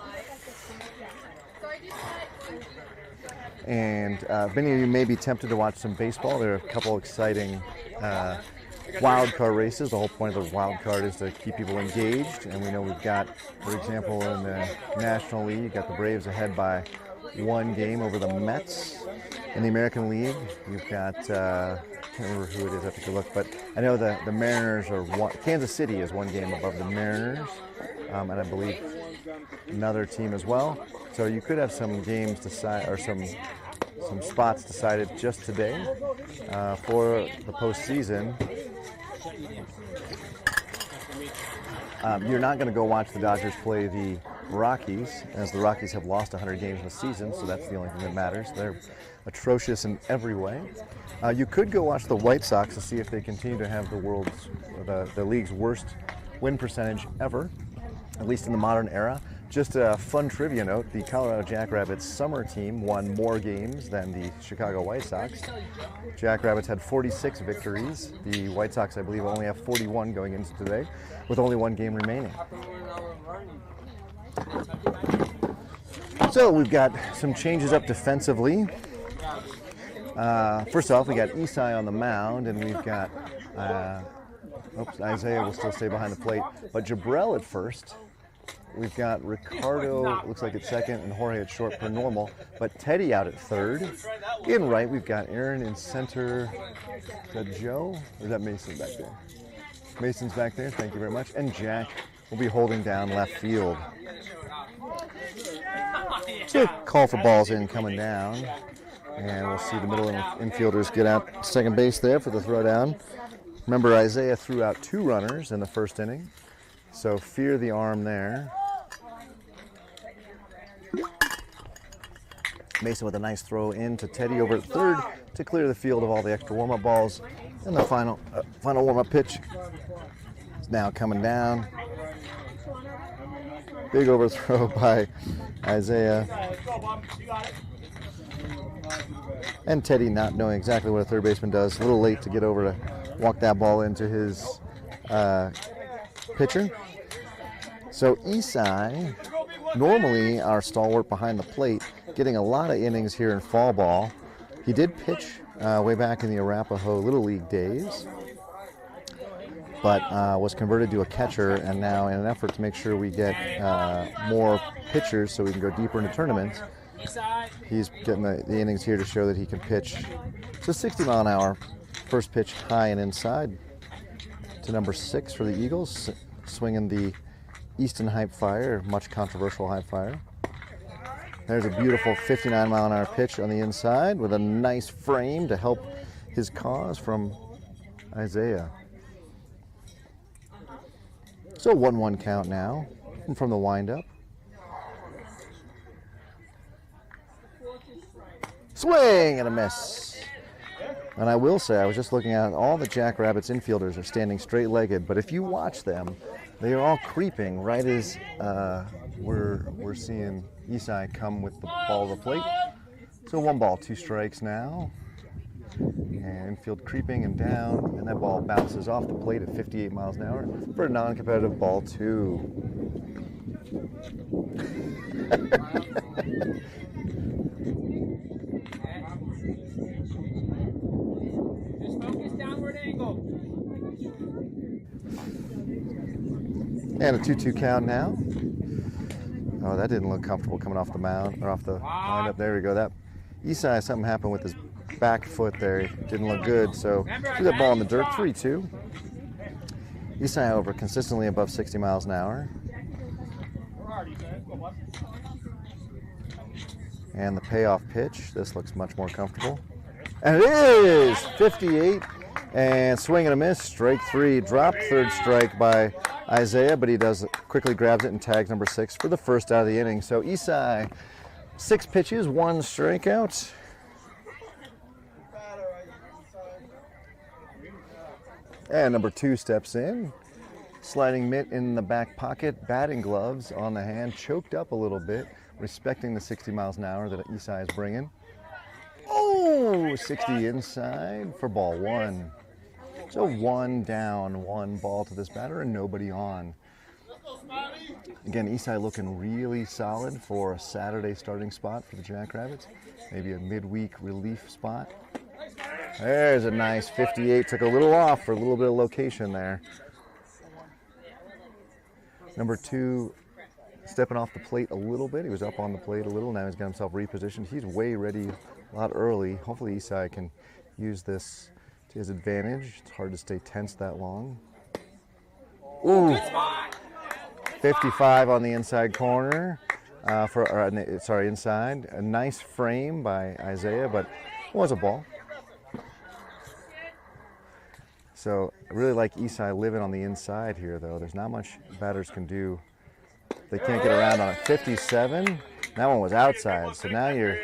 And many of you may be tempted to watch some baseball. There are a couple exciting wild card races. The whole point of the wild card is to keep people engaged. And we know we've got, for example, in the National League, you've got the Braves ahead by 1 game over the Mets. In the American League, you've got, I can't remember who it is, I have to take a look, but I know the Mariners are Kansas City is 1 game above the Mariners, and I believe another team as well. So you could have some games or some spots decided just today for the postseason. You're not going to go watch the Dodgers play the Rockies, as the Rockies have lost 100 games in the season, so that's the only thing that matters. They're atrocious in every way. You could go watch the White Sox to see if they continue to have the league's worst win percentage ever, at least in the modern era. Just a fun trivia note, the Colorado Jackrabbits summer team won more games than the Chicago White Sox. Jackrabbits had 46 victories. The White Sox, I believe, only have 41 going into today, with only 1 game remaining. So we've got some changes up defensively. First off, we got Isai on the mound, and we've got, Isaiah will still stay behind the plate, but Jabrell at first. We've got Ricardo, looks like at second, and Jorge at short per normal, but Teddy out at third. In right, we've got Aaron in center. Is that Joe? Or is that Mason back there? Mason's back there, thank you very much. And Jack will be holding down left field. So call for balls in coming down. And we'll see the middle infielders get out second base there for the throwdown. Remember, Isaiah threw out 2 runners in the first inning. So fear the arm there. Mason with a nice throw in to Teddy over at third to clear the field of all the extra warm-up balls. And the final warm-up pitch is now coming down. Big overthrow by Isaiah. And Teddy not knowing exactly what a third baseman does. A little late to get over to walk that ball into his pitcher. So Isai, normally our stalwart behind the plate, getting a lot of innings here in fall ball. He did pitch way back in the Arapahoe Little League days, but was converted to a catcher, and now in an effort to make sure we get more pitchers so we can go deeper into tournaments, he's getting the innings here to show that he can pitch. So 60 mile an hour, first pitch high and inside to number 6 for the Eagles, swinging the Easton Hype Fire, much controversial Hype Fire. There's a beautiful 59 mile an hour pitch on the inside with a nice frame to help his cause from Isaiah. So 1-1 count now from the windup. Swing and a miss. And I will say, I was just looking at all the Jackrabbits infielders are standing straight-legged, but if you watch them, They are all creeping right as we're seeing Isai come with the ball to the plate. So 1 ball, 2 strikes now. And infield creeping and down, and that ball bounces off the plate at 58 miles an hour for a non-competitive ball 2. Just focus downward angle. And a 2-2 count now. Oh, that didn't look comfortable coming off the mound, or off the windup. There we go. That Isai, something happened with his back foot there. He didn't look good, so threw that ball in the dirt. 3-2. Isai, however, consistently above 60 miles an hour. And the payoff pitch. This looks much more comfortable. And it is 58. And swing and a miss. Strike 3. Dropped third strike by Isaiah, but he quickly grabs it and tags number 6 for the first out of the inning. So Isai, 6 pitches, 1 strikeout. And number 2 steps in. Sliding mitt in the back pocket, batting gloves on the hand, choked up a little bit, respecting the 60 miles an hour that Isai is bringing. Oh, 60 inside for ball 1. So 1 down, 1 ball to this batter, and nobody on. Again, Isai looking really solid for a Saturday starting spot for the Jackrabbits. Maybe a midweek relief spot. There's a nice 58. Took a little off for a little bit of location there. Number 2 stepping off the plate a little bit. He was up on the plate a little. Now he's got himself repositioned. He's way ready a lot early. Hopefully Isai can use this to his advantage. It's hard to stay tense that long. Ooh, 55 on the inside corner. Inside. A nice frame by Isaiah, but it was a ball. So I really like Isai living on the inside here, though. There's not much batters can do. They can't get around on it. 57. That one was outside. So now you're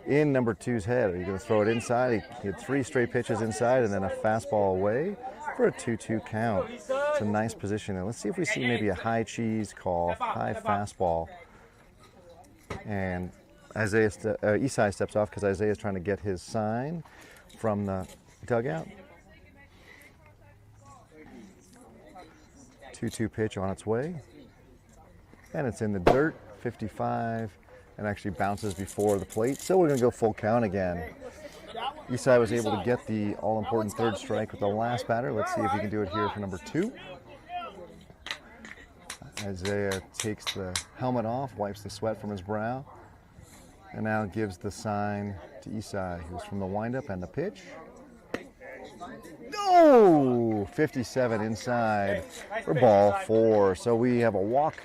in number 2's head. Are you going to throw it inside? He had 3 straight pitches inside and then a fastball away for a 2-2 count. It's a nice position. And let's see if we see maybe a high cheese call, high fastball. And Isai steps off because Isaiah is trying to get his sign from the dugout. 2-2 pitch on its way. And it's in the dirt, 55, and actually bounces before the plate. So we're going to go full count again. Isai was able to get the all-important 3rd strike with the last batter. Let's see if he can do it here for number 2. Isaiah takes the helmet off, wipes the sweat from his brow, and now gives the sign to Isai, who's from the windup and the pitch. No! 57 inside for ball 4. So we have a walk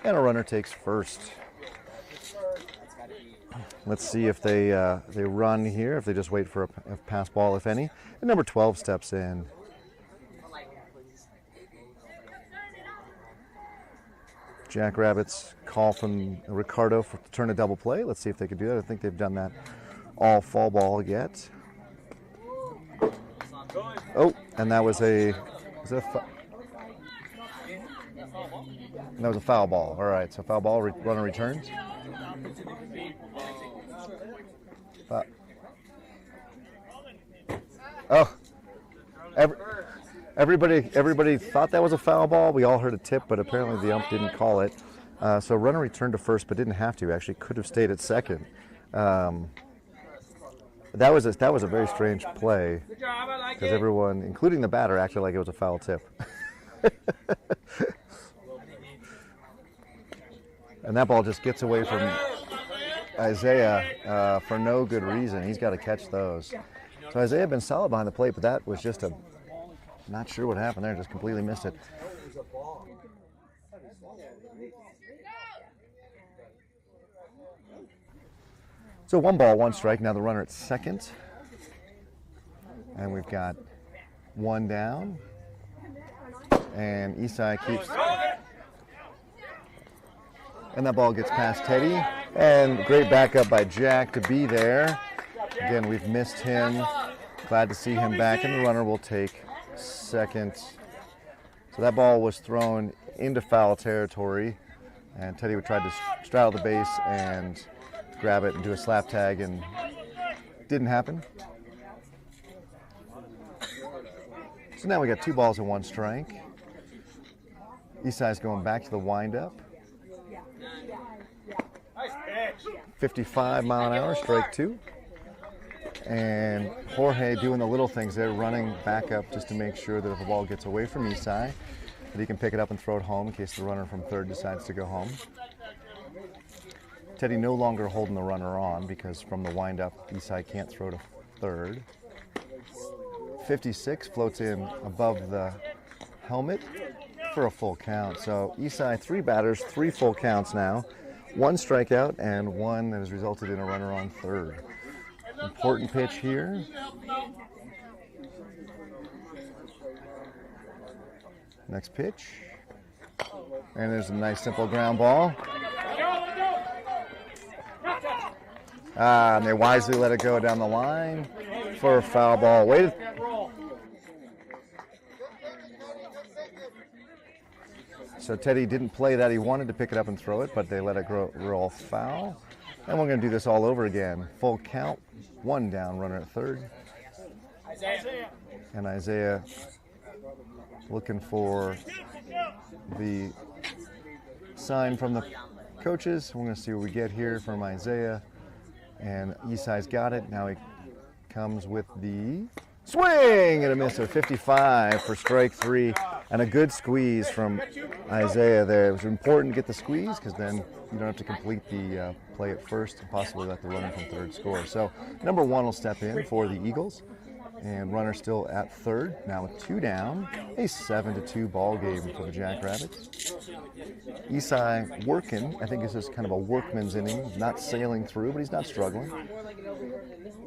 and a runner takes first. Let's see if they run here, if they just wait for a pass ball, if any. And number 12 steps in. Jackrabbits call from Ricardo to turn a double play. Let's see if they can do that. I think they've done that all fall ball yet. Oh, and that was that was a foul ball. All right, so foul ball, runner returns. Everybody thought that was a foul ball. We all heard a tip, but apparently the ump didn't call it. So runner returned to first, but didn't have to. Actually, could have stayed at second. That was a very strange play because everyone, including the batter, acted like it was a foul tip. And that ball just gets away from Isaiah for no good reason. He's got to catch those. So Isaiah had been solid behind the plate, but that was just not sure what happened there. Just completely missed it. So 1 ball, 1 strike. Now the runner at second. And we've got 1 down. And Isai keeps. And that ball gets past Teddy. And great backup by Jack to be there. Again, we've missed him. Glad to see him back. And the runner will take second. So that ball was thrown into foul territory, and Teddy would try to straddle the base and grab it and do a slap tag, and didn't happen. So now we got 2 balls and 1 strike. Eastside's going back to the windup. 55 mile an hour, strike 2. And Jorge doing the little things there, running back up just to make sure that if a ball gets away from Eastside, that he can pick it up and throw it home in case the runner from third decides to go home. Teddy no longer holding the runner on because from the windup, Eastside can't throw to third. 56 floats in above the helmet for a full count. So Eastside 3 batters, 3 full counts now. 1 strikeout and 1 that has resulted in a runner on third. Important pitch here. Next pitch. And there's a nice simple ground ball. And they wisely let it go down the line for a foul ball. Waited. So Teddy didn't play that. He wanted to pick it up and throw it, but they let it roll foul. And we're going to do this all over again. Full count, 1 down, runner at third. And Isaiah looking for the sign from the coaches. We're going to see what we get here from Isaiah. And Eastside's got it. Now he comes with the swing and a miss of 55 for strike 3. And a good squeeze from Isaiah there. It was important to get the squeeze because then you don't have to complete the play at first and possibly let the runner from third score. So number 1 will step in for the Eagles. And runner still at third, now with 2 down. A 7-2 ball game for the Jackrabbits. Eastside working. I think this is kind of a workman's inning, not sailing through, but he's not struggling.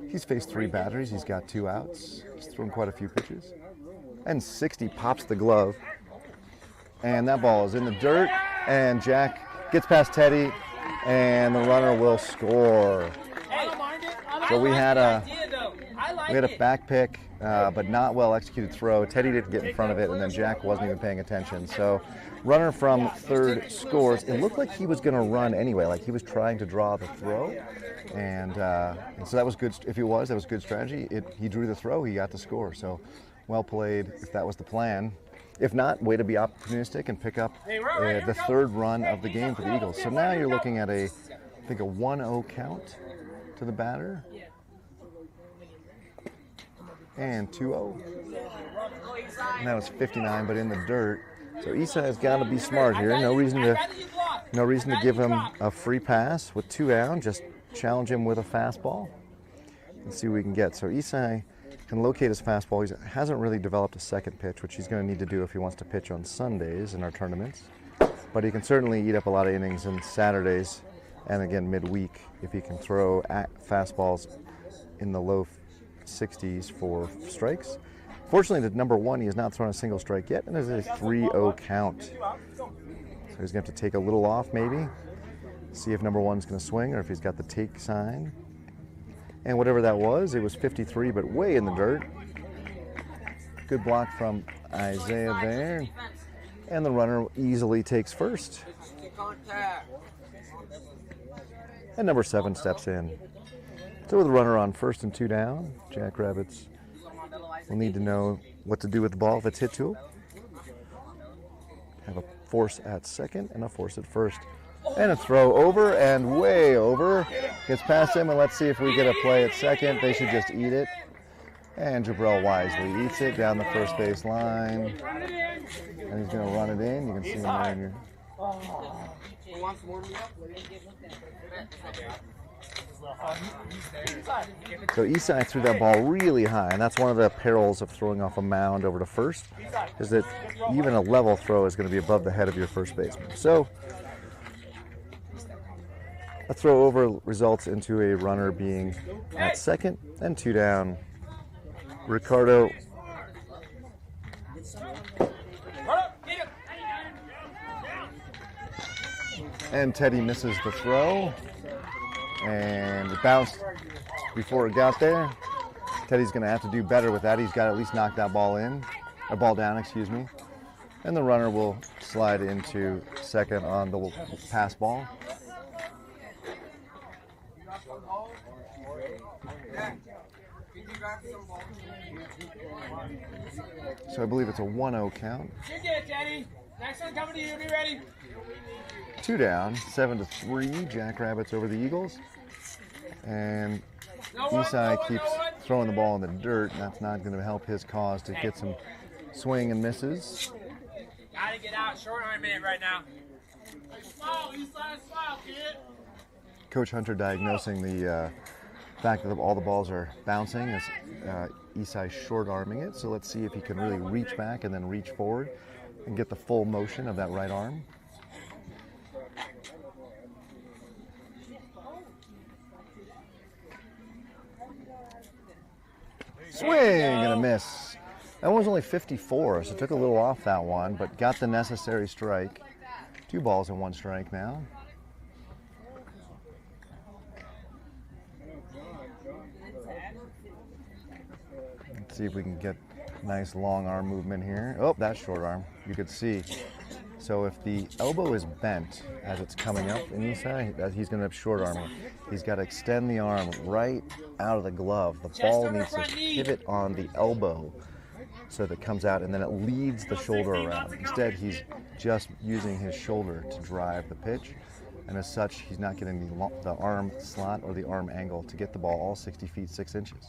He's faced 3 batters. He's got 2 outs. He's thrown quite a few pitches. And 60 pops the glove. And that ball is in the dirt. And Jack gets past Teddy, and the runner will score. So we had a back pick, but not well executed throw. Teddy didn't get in front of it, and then Jack wasn't even paying attention. So runner from third scores. It looked like he was going to run anyway, like he was trying to draw the throw. And so that was good. If he was, that was good strategy. He drew the throw, he got the score. So well played if that was the plan. If not, way to be opportunistic and pick up the 3rd run of the game for the Eagles. So now you're looking at I think a 1-0 count to the batter. And 2-0. And that was 59, but in the dirt. So Eastside has got to be smart here. No reason to give him a free pass with 2 down. Just challenge him with a fastball and see what we can get. So Eastside can locate his fastball. He hasn't really developed a second pitch, which he's going to need to do if he wants to pitch on Sundays in our tournaments. But he can certainly eat up a lot of innings on Saturdays and again midweek if he can throw fastballs in the low 60s for strikes. Fortunately, the number 1, he has not thrown a single strike yet, and there's a 3-0 count. So he's going to have to take a little off maybe, see if number 1's going to swing or if he's got the take sign. And whatever that was, it was 53, but way in the dirt. Good block from Isaiah there. And the runner easily takes first. And number 7 steps in. So with the runner on first and 2 down, Jackrabbits will need to know what to do with the ball if it's hit to him. Have a force at second and a force at first. And a throw over and way over. Gets past him, and let's see if we get a play at second. They should just eat it. And Jabril wisely eats it down the first base line. And he's going to run it in. You can see him there in your... So Eastside threw that ball really high, and that's one of the perils of throwing off a mound over to first, is that even a level throw is going to be above the head of your first baseman. So a throw over results into a runner being at second and 2 down. Ricardo and Teddy misses the throw, and it bounced before it got there. Teddy's going to have to do better with that. He's got to at least knock that ball in, or ball down, excuse me. And the runner will slide into second on the pass ball. So I believe it's a 1-0 count. You get it, Daddy. Next one coming to you. Be ready. 2 down, 7-3. Jackrabbits over the Eagles. And Isai keeps throwing the ball in the dirt, and that's not going to help his cause to get some swing and misses. Gotta get out. Short arm in it right now. Smile, Isai, smile, kid. Coach Hunter diagnosing the fact that all the balls are bouncing as Isai short-arming it. So let's see if he can really reach back and then reach forward and get the full motion of that right arm. Swing and a miss. That one was only 54, so took a little off that one, but got the necessary strike. 2 balls and 1 strike now. Let's see if we can get nice long arm movement here. Oh, that's short arm. You could see. So if the elbow is bent as it's coming up in Isai, he's going to have short arm. He's got to extend the arm right out of the glove. The ball needs to pivot on the elbow so that it comes out and then it leads the shoulder around. Instead, he's just using his shoulder to drive the pitch. And as such, he's not getting the arm slot or the arm angle to get the ball all 60 feet 6 inches.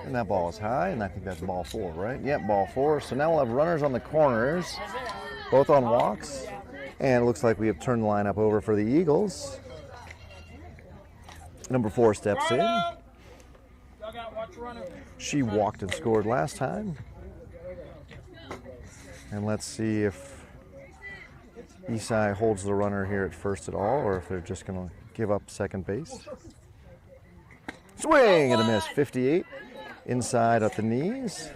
And that ball is high, and I think that's ball 4, right? Yep, ball 4. So now we'll have runners on the corners, both on walks. And it looks like we have turned the lineup over for the Eagles. Number 4 steps in. She walked and scored last time. And let's see if Isai holds the runner here at first at all, or if they're just going to give up second base. Swing and a miss, 58. Inside at the knees.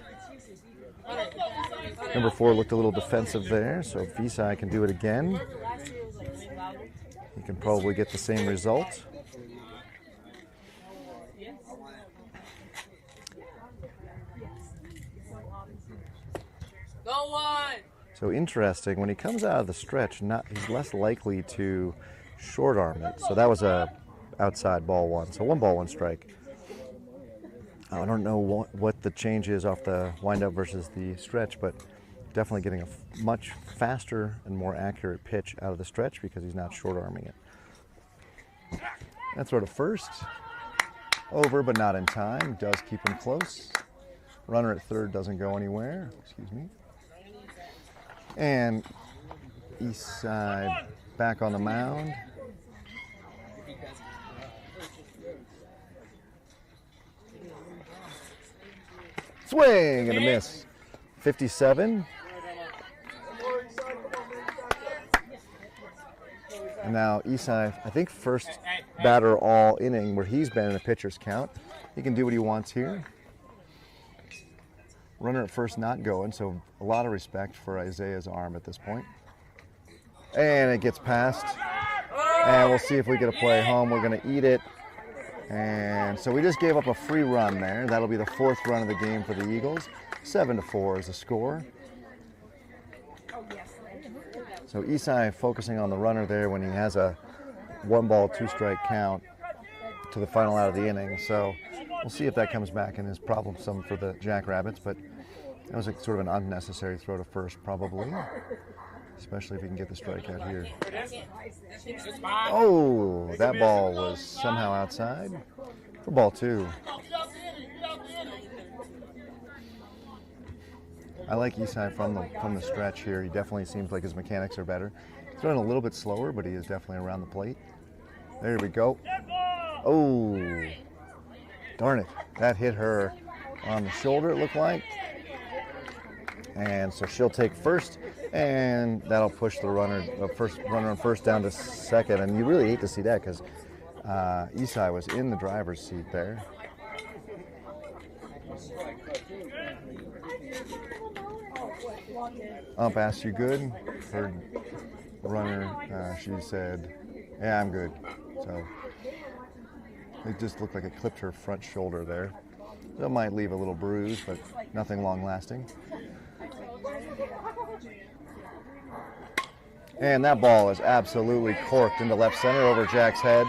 Number 4 looked a little defensive there, so if Isai can do it again, he can probably get the same result. Go one. So interesting, when he comes out of the stretch, he's less likely to short arm it. So that was a outside ball 1. So 1 ball, 1 strike. I don't know what the change is off the windup versus the stretch, but definitely getting a much faster and more accurate pitch out of the stretch because he's not short arming it. That's sort of first. Over, but not in time. Does keep him close. Runner at third doesn't go anywhere. Excuse me. And Isai back on the mound. Swing and a miss. 57. And now Isai, I think first batter all inning where he's been in a pitcher's count. He can do what he wants here. Runner at first not going, so a lot of respect for Isaiah's arm at this point. And it gets past. And we'll see if we get a play home. We're going to eat it. And so we just gave up a free run there. That'll be the 4th run of the game for the Eagles. 7-4 is the score. So Isai focusing on the runner there when he has a 1 ball, 2 strike count to the final out of the inning. So we'll see if that comes back and is problemsome for the Jackrabbits, but that was sort of an unnecessary throw to first probably, especially if he can get the strikeout here. Oh, that ball was somehow outside for ball 2. I like Isai from the stretch here. He definitely seems like his mechanics are better. He's throwing a little bit slower, but he is definitely around the plate. There we go. Oh, darn it. That hit her on the shoulder, it looked like. And so she'll take first, and that'll push the runner on first down to second. And you really hate to see that because Isai was in the driver's seat there. Ump asked, you good? Heard the runner, she said, yeah, I'm good. So it just looked like it clipped her front shoulder there. That might leave a little bruise, but nothing long lasting. And that ball is absolutely corked into left center over Jack's head.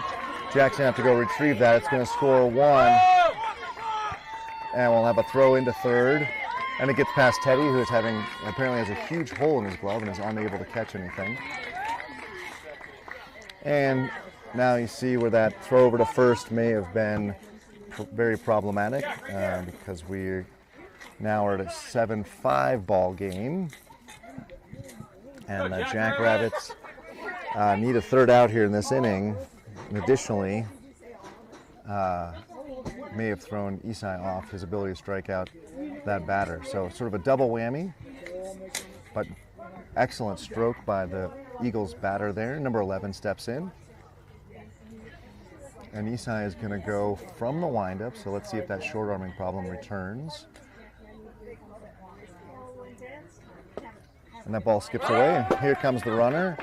Jack's going to have to go retrieve that. It's going to score 1. And we'll have a throw into third. And it gets past Teddy, who is apparently has a huge hole in his glove and is unable to catch anything. And now you see where that throw over to first may have been very problematic because we now are at a 7-5 ball game. And the Jackrabbits need a third out here in this inning. And additionally, may have thrown Isai off his ability to strike out that batter. So sort of a double whammy, but excellent stroke by the Eagles batter there. Number 11 steps in. And Isai is going to go from the windup, so let's see if that short arming problem returns. And that ball skips away, and here comes the runner.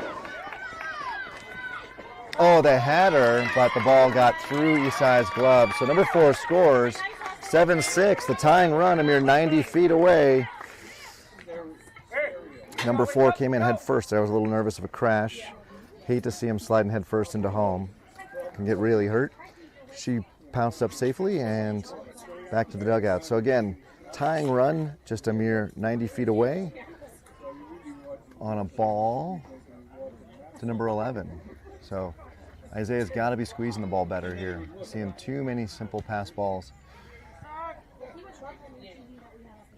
Oh, they had her, but the ball got through Isai's glove. So number 4 scores, 7-6, the tying run a mere 90 feet away. Number 4 came in head first. I was a little nervous of a crash. Hate to see him sliding head first into home. Can get really hurt. She pounced up safely and back to the dugout. So again, tying run just a mere 90 feet away on a ball to number 11. So Isaiah's got to be squeezing the ball better here. Seeing too many simple pass balls,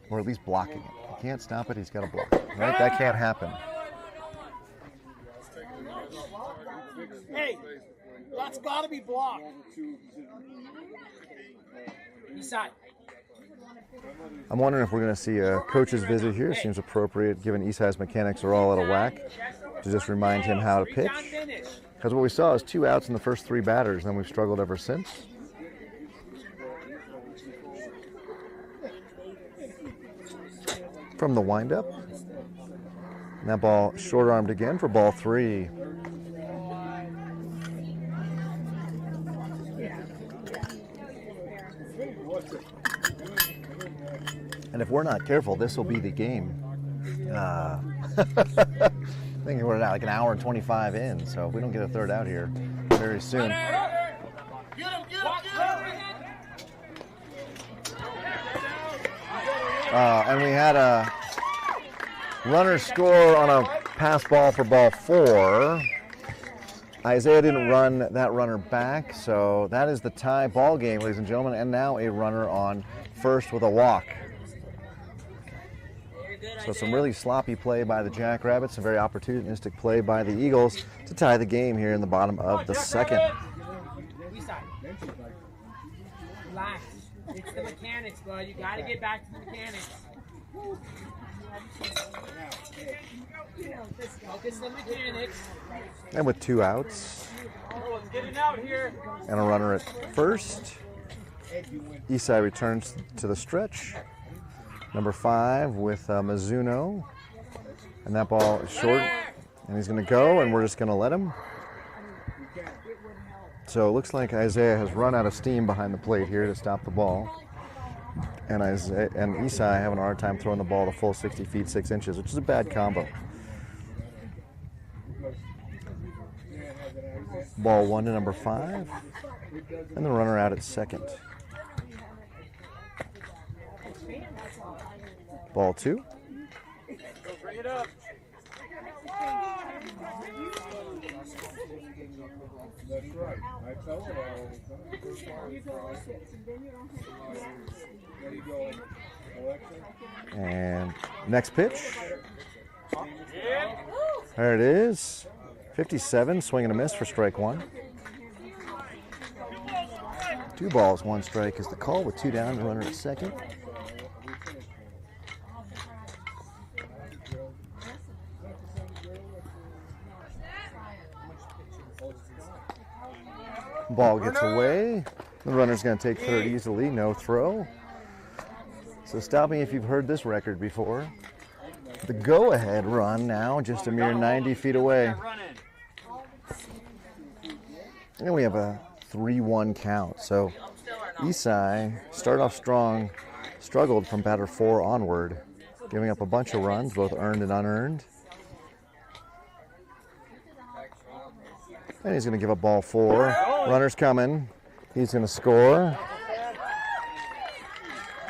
or at least blocking it. He can't stop it, he's got to block it. Right? That can't happen. Hey, that's got to be blocked. Beside. I'm wondering if we're going to see a coach's visit here. Seems appropriate given Isai's mechanics are all out of whack, to just remind him how to pitch. Because what we saw is 2 outs in the first 3 batters, and then we've struggled ever since. From the windup. And that ball short-armed again for ball 3. And if we're not careful, this will be the game. I think we're at like an hour and 25 in, so if we don't get a third out here very soon. And we had a runner score on a pass ball for ball 4. Isaiah didn't run that runner back, so that is the tie ball game, ladies and gentlemen, and now a runner on first with a walk. So some really sloppy play by the Jackrabbits, some very opportunistic play by the Eagles to tie the game here in the bottom of the second. Relax. It's the mechanics, bud. You got to get back to the mechanics. Focus on the mechanics. And with 2 outs and a runner at first, Isai returns to the stretch. Number 5 with Mizuno, and that ball is short, and he's going to go, and we're just going to let him. So it looks like Isaiah has run out of steam behind the plate here to stop the ball, and Isai having a hard time throwing the ball the full 60 feet 6 inches, which is a bad combo. Ball 1 to number 5, and the runner out at second. Ball 2. Bring it up. That's right. I tell her all the time. And next pitch. There it is. 57, swing and a miss for strike 1. 2 balls, 1 strike is the call with 2 down, the runner at second. Ball gets away. The runner's going to take third easily, no throw. So stop me if you've heard this record before. The go-ahead run now, just a mere 90 feet away. And we have a 3-1 count. So Isai started off strong, struggled from batter 4 onward. giving up a bunch of runs, both earned and unearned. And he's going to give up ball 4. Runner's coming. He's going to score.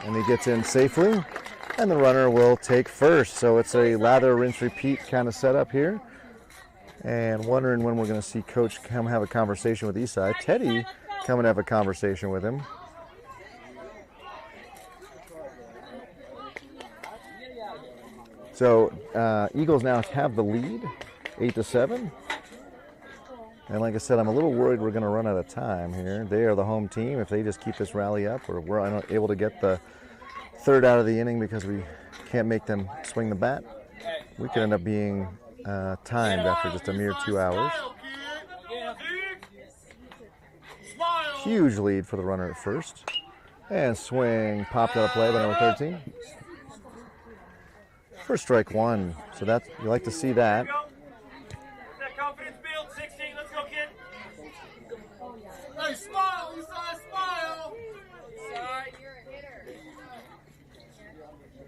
And he gets in safely. And the runner will take first. So it's a lather, rinse, repeat kind of setup here. And wondering when we're going to see Coach come have a conversation with Isai. Teddy come and have a conversation with him. So Eagles now have the lead, 8-7. And like I said, I'm a little worried we're going to run out of time here. They are the home team. If they just keep this rally up, or we're unable to get the third out of the inning because we can't make them swing the bat, we could end up being timed after just a mere 2 hours. Huge lead for the runner at first. And swing popped out of play by number 13. For strike 1. So that's, you like to see that. Confidence build, 16, let's go, kid. Hey, smile, Isai, smile. Isai, you're a hitter.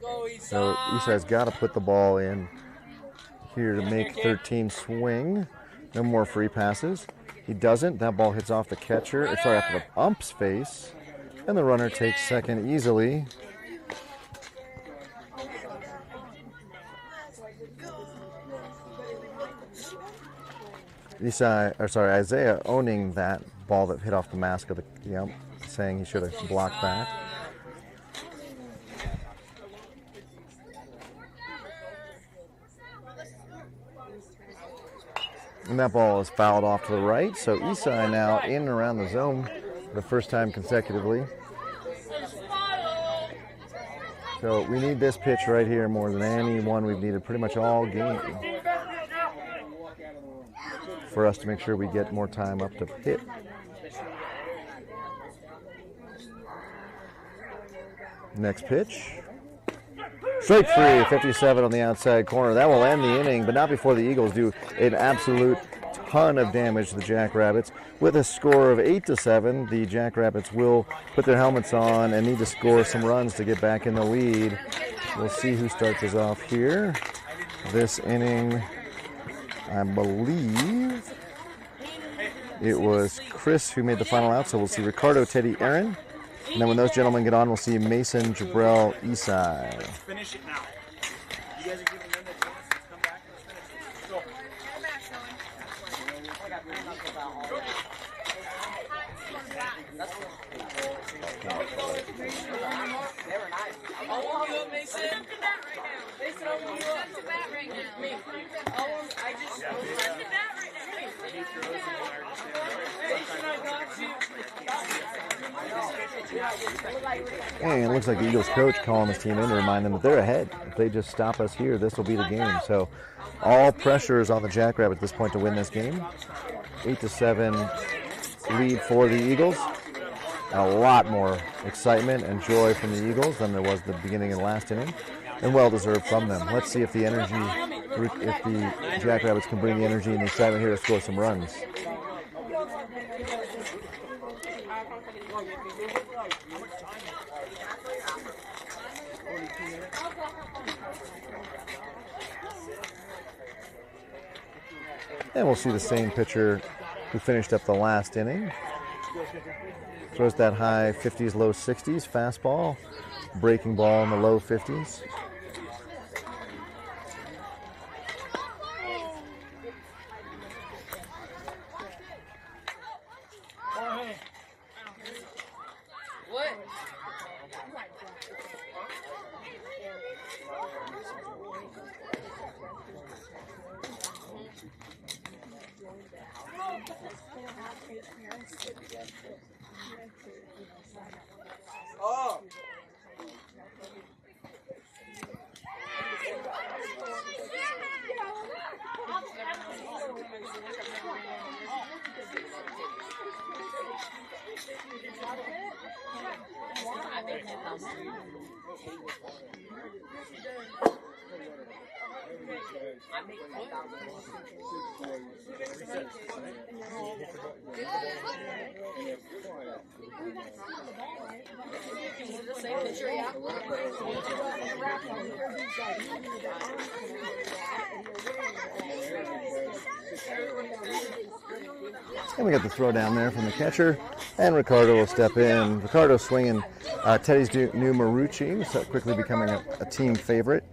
Go, Isai. So Isai's got to put the ball in here to make 13 swing. No more free passes. He doesn't. That ball hits off the catcher, sorry, off the ump's face. And the runner takes second easily. Isaiah owning that ball that hit off the mask of the ump, saying he should have blocked back. And that ball is fouled off to the right, so Isai now in and around the zone for the first time consecutively. So we need this pitch right here more than any one we've needed pretty much all game for us to make sure we get more time up to hit. Next pitch. Strike 3, 57 on the outside corner. That will end the inning, but not before the Eagles do an absolute ton of damage to the Jackrabbits. With a score of 8-7, the Jackrabbits will put their helmets on and need to score some runs to get back in the lead. We'll see who starts us off here. This inning, I believe it was Chris who made the final out, so we'll see Ricardo, Teddy, Aaron. And then when those gentlemen get on, we'll see Mason, Jabrell, Isai. Finish it now. You guys are giving them the chance to come back. And it looks like the Eagles coach calling this team in to remind them that they're ahead. If they just stop us here, this will be the game. So all pressure is on the Jackrabbits at this point to win this game. 8-7 lead for the Eagles. And a lot more excitement and joy from the Eagles than there was at the beginning of the last inning. And well-deserved from them. Let's see if the energy, if the Jackrabbits can bring the energy and the excitement here to score some runs. And we'll see the same pitcher who finished up the last inning. Throws that high 50s, low 60s fastball. Breaking ball in the low 50s. Oh. And we got the throw down there from the catcher, and Ricardo will step in. Ricardo swinging Teddy's new Marucci, so quickly becoming a team favorite.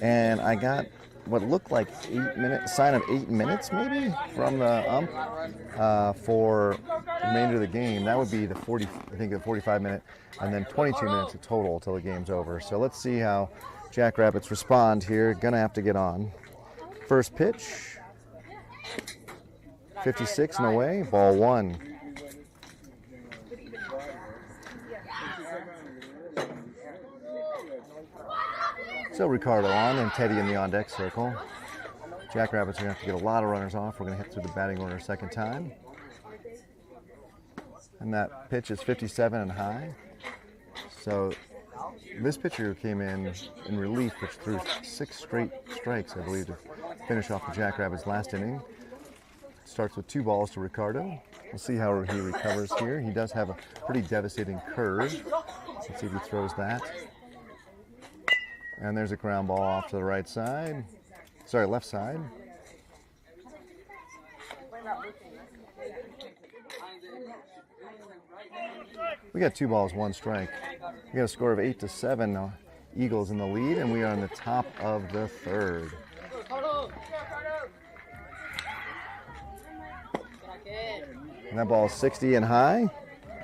And I got what looked like 8 minutes, sign of 8 minutes maybe from the ump for the remainder of the game. That would be the 45 minute, and then 22 minutes in total till the game's over. So let's see how Jackrabbits respond here. Gonna have to get on. First pitch, 56 and away, ball one. So Ricardo on and Teddy in the on-deck circle. Jackrabbits are going to have to get a lot of runners off. We're going to hit through the batting order a second time. And that pitch is 57 and high. So this pitcher came in relief, which threw 6 straight strikes, I believe, to finish off the Jackrabbits' last inning. Starts with 2 balls to Ricardo. We'll see how he recovers here. He does have a pretty devastating curve. Let's see if he throws that. And there's a ground ball off to the right side. Sorry, left side. We got 2 balls, 1 strike. We got a score of 8-7. Now, Eagles in the lead, and we are on the top of the third. And that ball is 60 and high,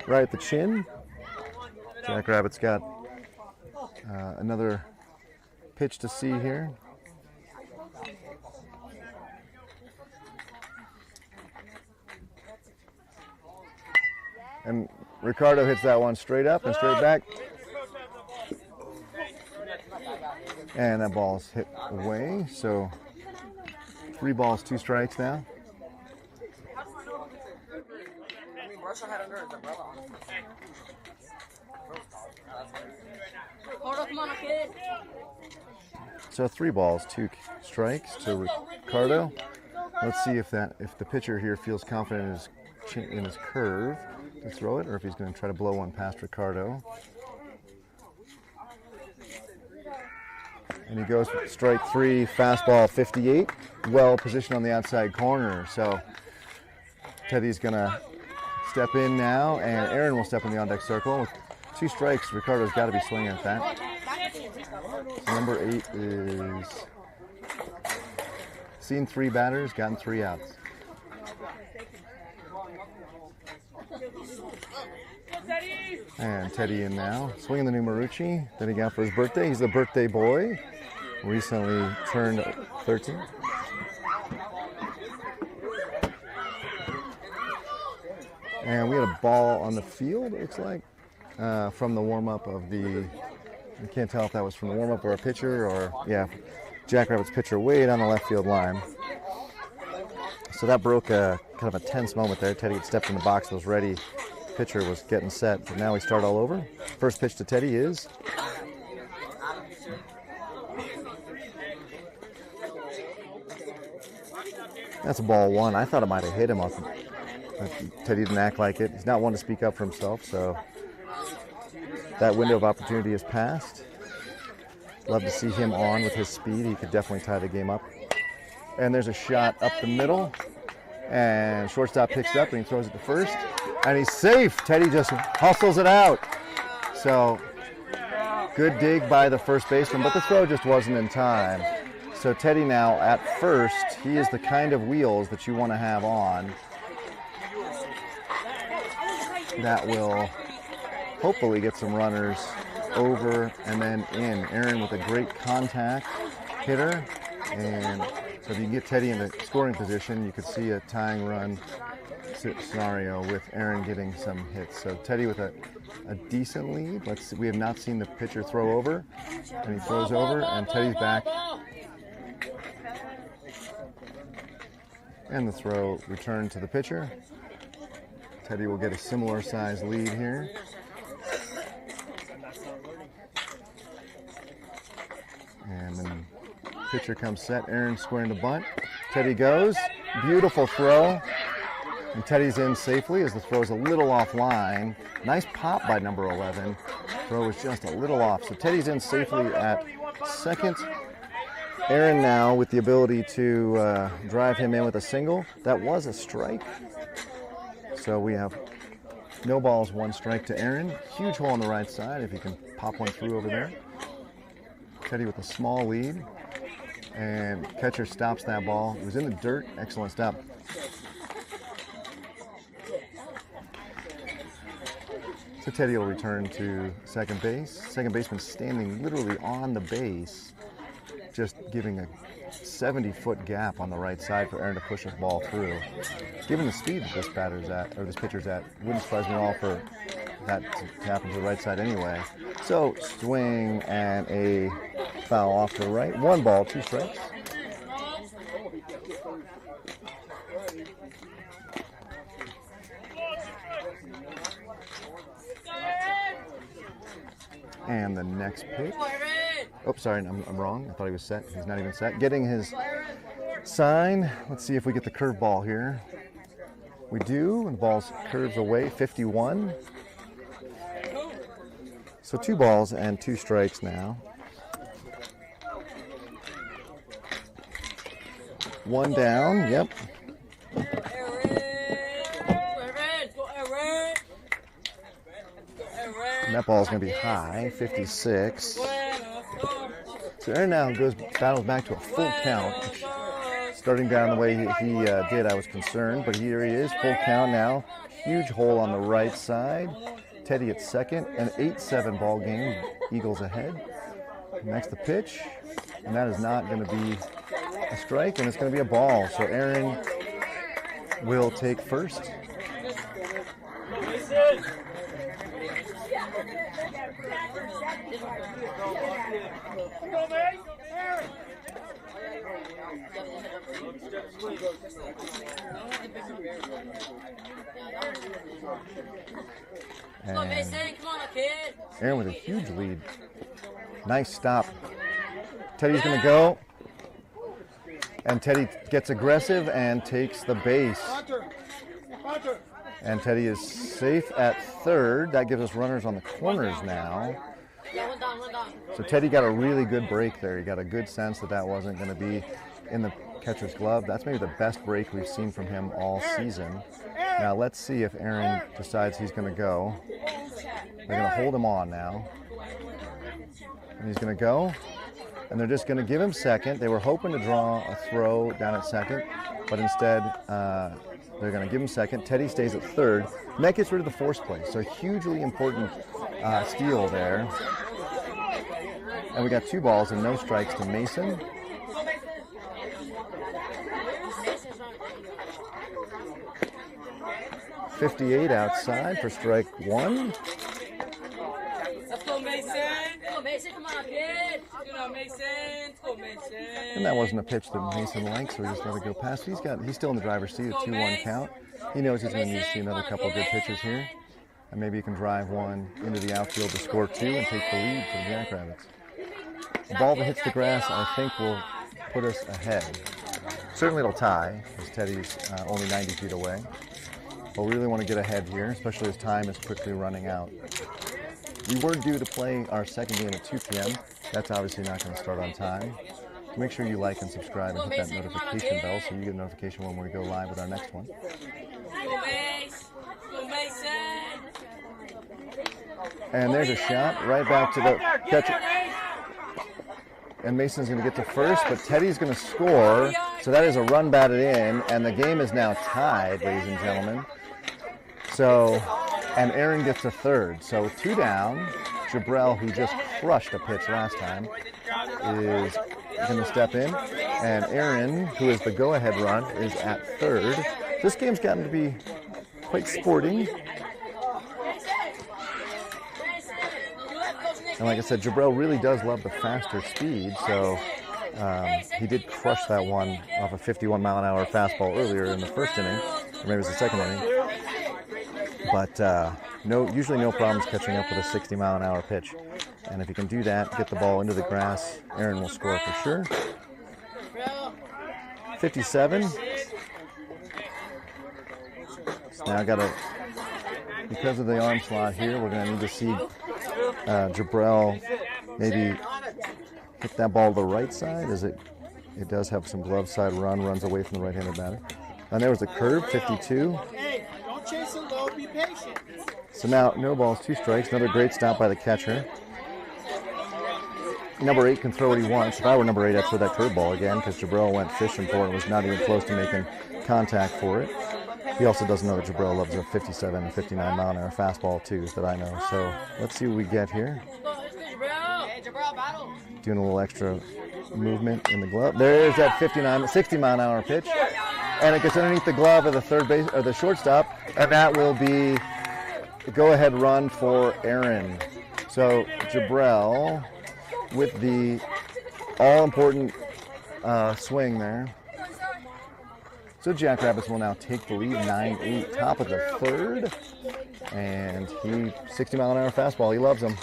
right at the chin. Jackrabbits got another pitch to see here. And Ricardo hits that one straight up and straight back. And that ball's hit away. So 3 balls, 2 strikes now. So 3 balls, 2 strikes to Ricardo. Let's see if the pitcher here feels confident in his curve to throw it, or if he's going to try to blow one past Ricardo. And he goes with strike 3, fastball 58, well positioned on the outside corner. So Teddy's going to step in now, and Aaron will step in the on-deck circle. With 2 strikes, Ricardo's got to be swinging at that. Number 8 is seen 3 batters, gotten 3 outs. And Teddy in now, swinging the new Marucci that he got for his birthday. He's the birthday boy, recently turned 13. And we had a ball on the field, it looks like, from the warm-up of the, I can't tell if that was from the warm-up or a pitcher, or, yeah, Jackrabbits pitcher way down the left field line. So that broke a kind of a tense moment there. Teddy had stepped in the box, was ready. Pitcher was getting set, but now we start all over. First pitch to Teddy is that's a ball 1. I thought it might have hit him off. Teddy didn't act like it. He's not one to speak up for himself, so that window of opportunity has passed. Love to see him on with his speed. He could definitely tie the game up. And there's a shot up the middle, and shortstop picks it up and he throws it to first, and he's safe. Teddy just hustles it out. So good dig by the first baseman, but the throw just wasn't in time. So Teddy now at first, he is the kind of wheels that you want to have on that will hopefully get some runners over and then in. Aaron with a great contact hitter, and so if you can get Teddy in the scoring position, you could see a tying run scenario with Aaron getting some hits. So Teddy with a decent lead. Let's see, we have not seen the pitcher throw over, and he throws over, and Teddy's back. And the throw returned to the pitcher. Teddy will get a similar size lead here. And then pitcher comes set. Aaron squaring the bunt. Teddy goes. Beautiful throw. And Teddy's in safely as the throw is a little offline. Nice pop by number 11. Throw was just a little off. So Teddy's in safely at second. Aaron now with the ability to drive him in with a single. That was a strike. So we have no balls, 1 strike to Aaron. Huge hole on the right side if he can pop one through over there. Teddy with a small lead. And catcher stops that ball. It was in the dirt. Excellent stop. So Teddy will return to second base. Second baseman standing literally on the base, just giving a 70-foot gap on the right side for Aaron to push his ball through. Given the speed that this batter's at, or this pitcher's at, wouldn't surprise me at all for that to happen to the right side anyway. So swing and a foul off to the right. 1 ball, 2 strikes. And the next pitch. Oh, sorry, I'm wrong. I thought he was set. He's not even set. Getting his sign. Let's see if we get the curveball here. We do, and the ball curves away, 51. So 2 balls and 2 strikes now. 1 down, yep. And that ball's going to be high, 56. So Aaron now battles back to a full count. Starting down the way he did, I was concerned, but here he is, full count now. Huge hole on the right side. Teddy at second, an 8-7 ball game. Eagles ahead. Next the pitch, and that is not going to be a strike, and it's going to be a ball. So Aaron will take first. And Aaron with a huge lead. Nice stop. Teddy's going to go. And Teddy gets aggressive and takes the base. And Teddy is safe at third. That gives us runners on the corners now. So Teddy got a really good break there. He got a good sense that that wasn't going to be in the catcher's glove. That's maybe the best break we've seen from him all season. Now let's see if Aaron decides he's going to go. They're going to hold him on now. And he's going to go. And they're just going to give him second. They were hoping to draw a throw down at second, but instead they're going to give him second. Teddy stays at third. And that gets rid of the force play. So hugely important steal there. And we got 2 balls and no strikes to Mason. .58 outside for strike 1. Let's go, Mason. Go, Mason. Come on, kid. Good on, Mason. Go, Mason. And that wasn't a pitch that Mason likes, so we just let it go past. He's still in the driver's seat, a 2-1 count. He knows he's going to need to see another couple of good pitches here. And maybe you can drive one into the outfield to score 2 and take the lead for the Jackrabbits. The ball that hits the grass, I think, will put us ahead. Certainly it'll tie, as Teddy's only 90 feet away. But we really want to get ahead here, especially as time is quickly running out. We were due to play our second game at 2 p.m. That's obviously not going to start on time. Make sure you like and subscribe and hit that notification bell so you get a notification when we go live with our next one. And there's a shot right back to the catcher. And Mason's going to get to first, but Teddy's going to score. So that is a run batted in, and the game is now tied, ladies and gentlemen. So, and Aaron gets to third. So 2 down. Jabrell, who just crushed a pitch last time, is going to step in. And Aaron, who is the go-ahead run, is at third. This game's gotten to be quite sporting. And like I said, Jabrell really does love the faster speed, so he did crush that one off a 51-mile-an-hour fastball earlier in the first inning, or maybe it was the second inning. But usually no problems catching up with a 60-mile-an-hour pitch. And if you can do that, get the ball into the grass, Aaron will score for sure. 57. So now because of the arm slot here, we're going to need to see Jabrell maybe hit that ball to the right side. It does have some glove side runs away from the right-handed batter. And there was the curve, 52. Hey, don't chase it low, be patient. So now, no balls, 2 strikes. Another great stop by the catcher. Number 8 can throw what he wants. If I were number 8, I'd throw that curveball again because Jabrell went fishing for it and was not even close to making contact for it. He also doesn't know that Jabrell loves a 57 and 59 mile an hour fastball too, that I know. So let's see what we get here. Doing a little extra movement in the glove. There's that 60 mile an hour pitch, and it gets underneath the glove of the third base or the shortstop, and that will be the go-ahead run for Aaron. So Jabrell with the all-important swing there. So Jackrabbits will now take the lead, 9-8, top of the third. And 60 mile an hour fastball, he loves them.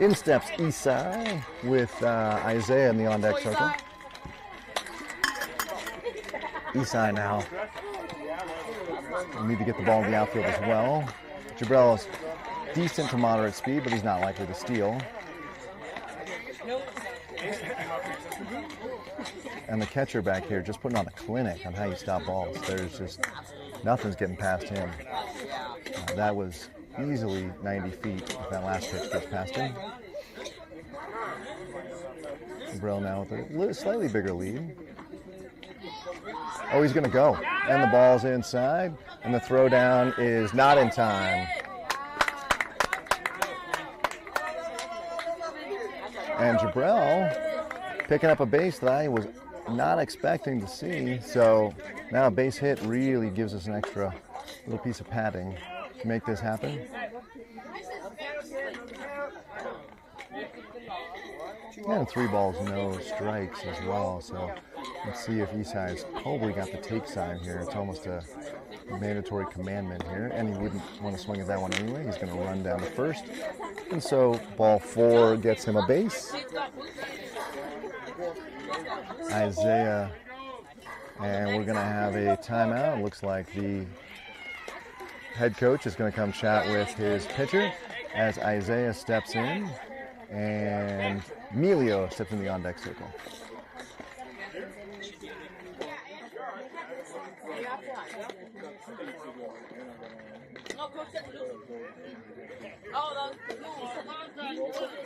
In steps Isai with Isaiah in the on-deck circle. Isai now. We need to get the ball in the outfield as well. Jabrell is decent to moderate speed, but he's not likely to steal. And the catcher back here just putting on a clinic on how you stop balls. There's just nothing's getting past him. That was easily 90 feet if that last pitch gets past him. Jabrell now with a slightly bigger lead. Oh, he's going to go. And the ball's inside. And the throw down is not in time. And Jabrell picking up a base that I was not expecting to see. So now a base hit really gives us an extra little piece of padding to make this happen. And 3 balls, no strikes as well. So let's see if Isai's probably got the take sign here. It's almost a mandatory commandment here. And he wouldn't want to swing at that one anyway. He's going to run down to first. And so ball 4 gets him a base. Isaiah, and we're going to have a timeout. Looks like the head coach is going to come chat with his pitcher as Isaiah steps in and Emilio steps in the on-deck circle.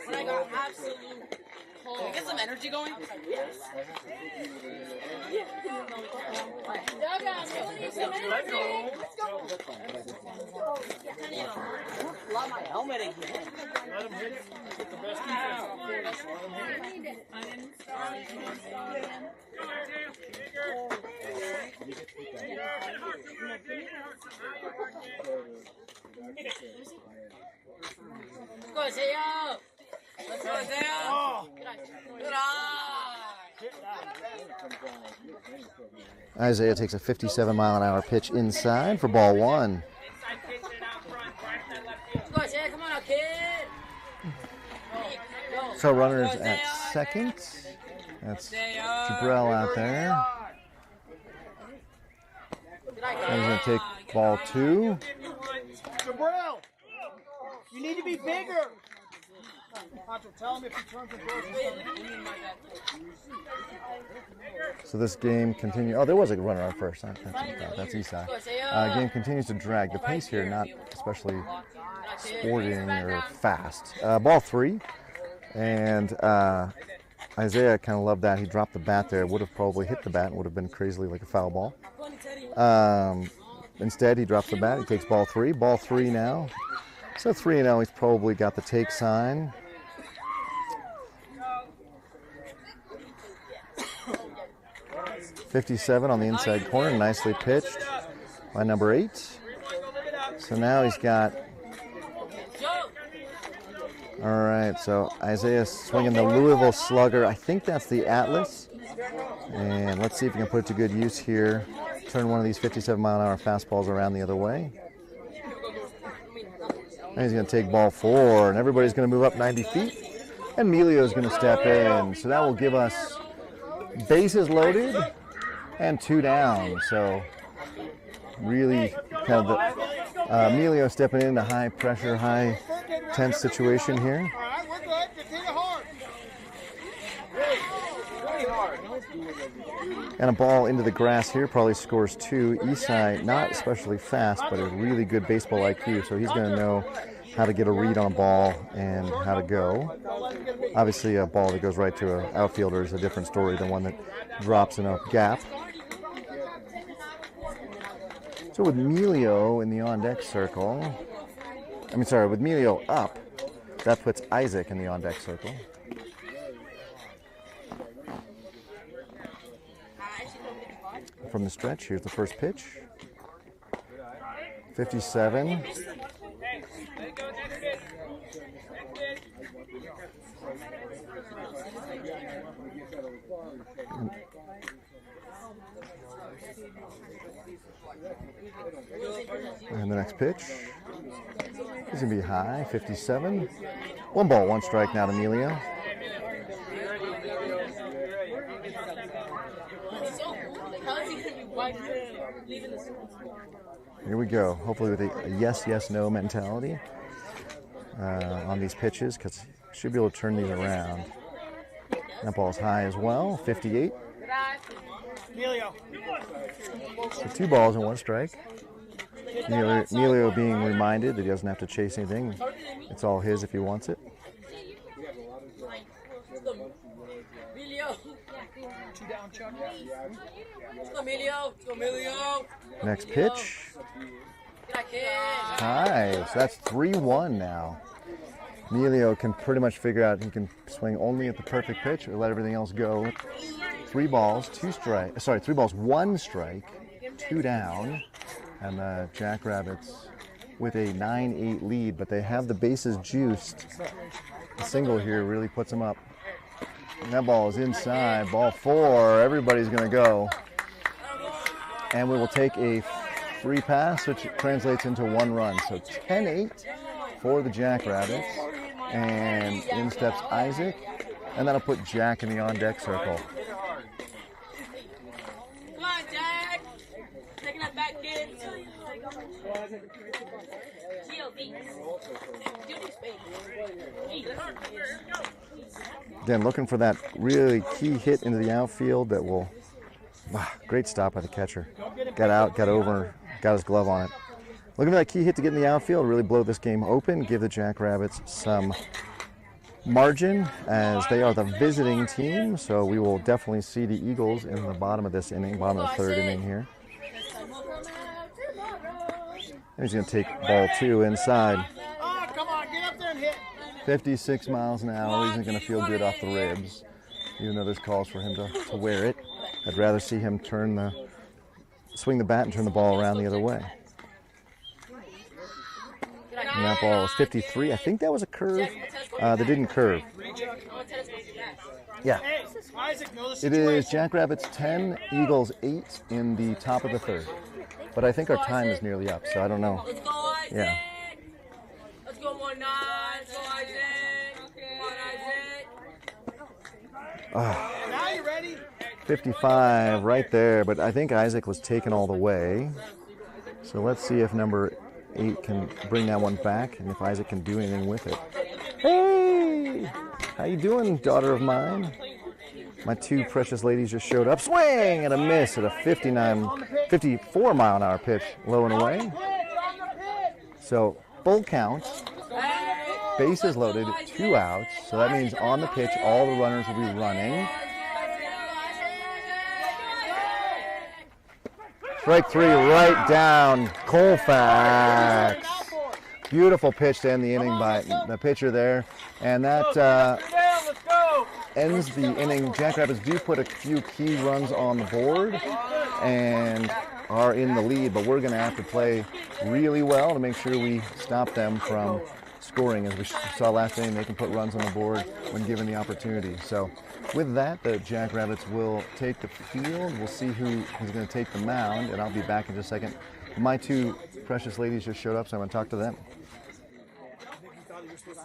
When I got absolute cold. Can I get some energy going? Yes. Love my helmet again. Let him hit with the best defense. Let's go, Isaiah. Let's go, Isaiah. Good eye. Isaiah takes a 57 mile an hour pitch inside for ball 1. Let's go, Isaiah. Come on now, kid. So runners at second. That's Jabrell out there. And he's going to take ball 2. Jabrell, you need to be bigger. Tell him if he turns and goes. So this game continues. Oh, there was a runner on first. That's Isai. Game continues to drag. The pace here, not especially sporting or fast. Ball 3. And Isaiah kind of loved that. He dropped the bat there. Would have probably hit the bat and would have been crazily like a foul ball. Instead, he drops the bat. He takes ball 3. Ball 3 now. So 3-0, he's probably got the take sign. .57 on the inside corner, nicely pitched by number 8. So now he's got. All right, so Isaiah swinging the Louisville Slugger. I think that's the Atlas. And let's see if we can put it to good use here. Turn one of these 57 mile an hour fastballs around the other way. And he's going to take ball 4, and everybody's going to move up 90 feet. And Emilio's going to step in. So that will give us bases loaded and 2 down. So really kind of the Emilio stepping in the high pressure, high tense situation here. All right, we're good. Just hit it hard. Really hard. And a ball into the grass here probably scores 2. Esai, not especially fast, but a really good baseball IQ, so he's going to know how to get a read on a ball and how to go. Obviously, a ball that goes right to an outfielder is a different story than one that drops in a gap. So with Melio in the on-deck circle, with Melio up, that puts Isaac in the on-deck circle. From the stretch, here's the first pitch. 57. And the next pitch is going to be high, 57. 1 ball, 1 strike now to Melio. Here we go, hopefully with a yes, yes, no mentality on these pitches, because should be able to turn these around. That ball's high as well, 58. So 2 balls and 1 strike. Melio being reminded that he doesn't have to chase anything. It's all his if he wants it. Next pitch. High. So that's 3-1 now. Melio can pretty much figure out he can swing only at the perfect pitch or let everything else go. 3 balls, 2 strikes. Sorry, 3 balls, 1 strike, 2 down. And the Jackrabbits with a 9-8 lead, but they have the bases juiced. The single here really puts them up. And that ball is inside. Ball 4. Everybody's going to go. And we will take a free pass, which translates into 1 run. So 10-8 for the Jackrabbits. And in steps Isaac. And that'll put Jack in the on-deck circle. Come on, Jack. Taking that back, kid. Again, looking for that really key hit into the outfield that will... great stop by the catcher. Got out, got over, got his glove on it. Looking for that key hit to get in the outfield, really blow this game open, give the Jackrabbits some margin as they are the visiting team. So we will definitely see the Eagles in the bottom of this inning, bottom of the 3rd inning here. And he's going to take ball 2 inside. Oh, come on, get up there and hit. 56 miles an hour. He's going to feel good off the ribs, even though there's calls for him to wear it. I'd rather see him swing the bat and turn the ball around the other way. And that ball is 53. I think that was a curve. That didn't curve. Yeah. It is Jackrabbits 10, Eagles 8 in the top of the 3rd. But I think our time is nearly up, so I don't know. Yeah. Let's go, 1-9. Let's go, Isaac. Come on, Isaac. Now you ready? 55 right there, but I think Isaac was taken all the way. So let's see if number 8 can bring that one back and if Isaac can do anything with it. Hey! How you doing, daughter of mine? My 2 precious ladies just showed up. Swing and a miss at a 54 mile an hour pitch, low and away. So full count, bases loaded, 2 outs. So that means on the pitch, all the runners will be running. Strike 3 right down, Colfax. Beautiful pitch to end the inning by the pitcher there. And that ends the inning. Jackrabbits do put a few key runs on the board and are in the lead, but we're going to have to play really well to make sure we stop them from scoring. As we saw last inning, they can put runs on the board when given the opportunity. So with that, the Jackrabbits will take the field. We'll see who is going to take the mound, and I'll be back in just a second. My 2 precious ladies just showed up, so I'm going to talk to them.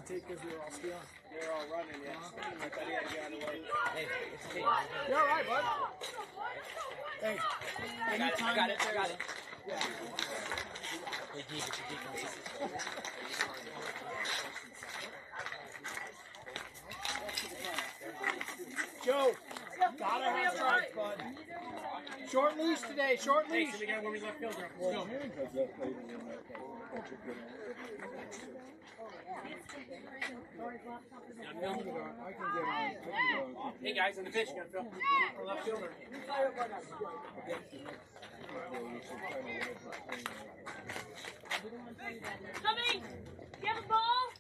They're all running, yeah. I thought he had to get out of the way. Hey, it's okay. You're all right, bud. Hey, I got it. Yeah. Short leash today, short leash. Hey, so we got one left fielder up. Let's go. Hey guys, on the pitch, you got Phil. Our left fielder. Coming! You have a ball?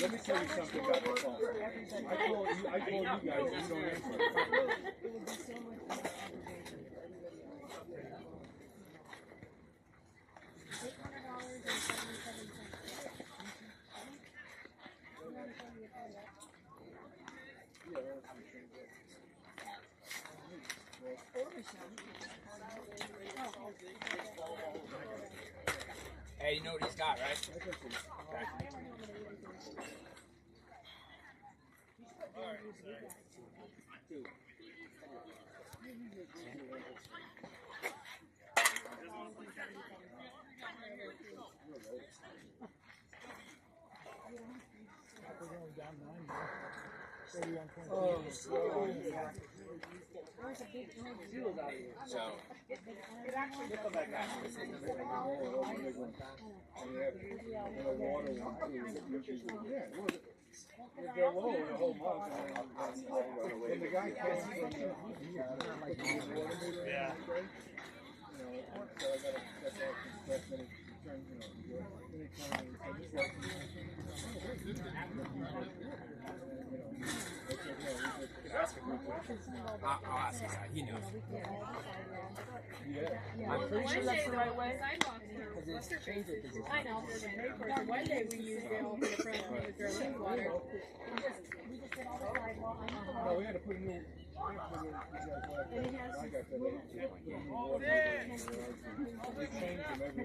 Let me tell you something about the phone. I told you guys, you don't answer. Hey, you know what he's got, right? I'll ask this guy. He knows. I'm pretty sure that's the right way. Because it's changed it. I know. One day we used it all for the front with their lake water. No, we had to put a new. They changed them every.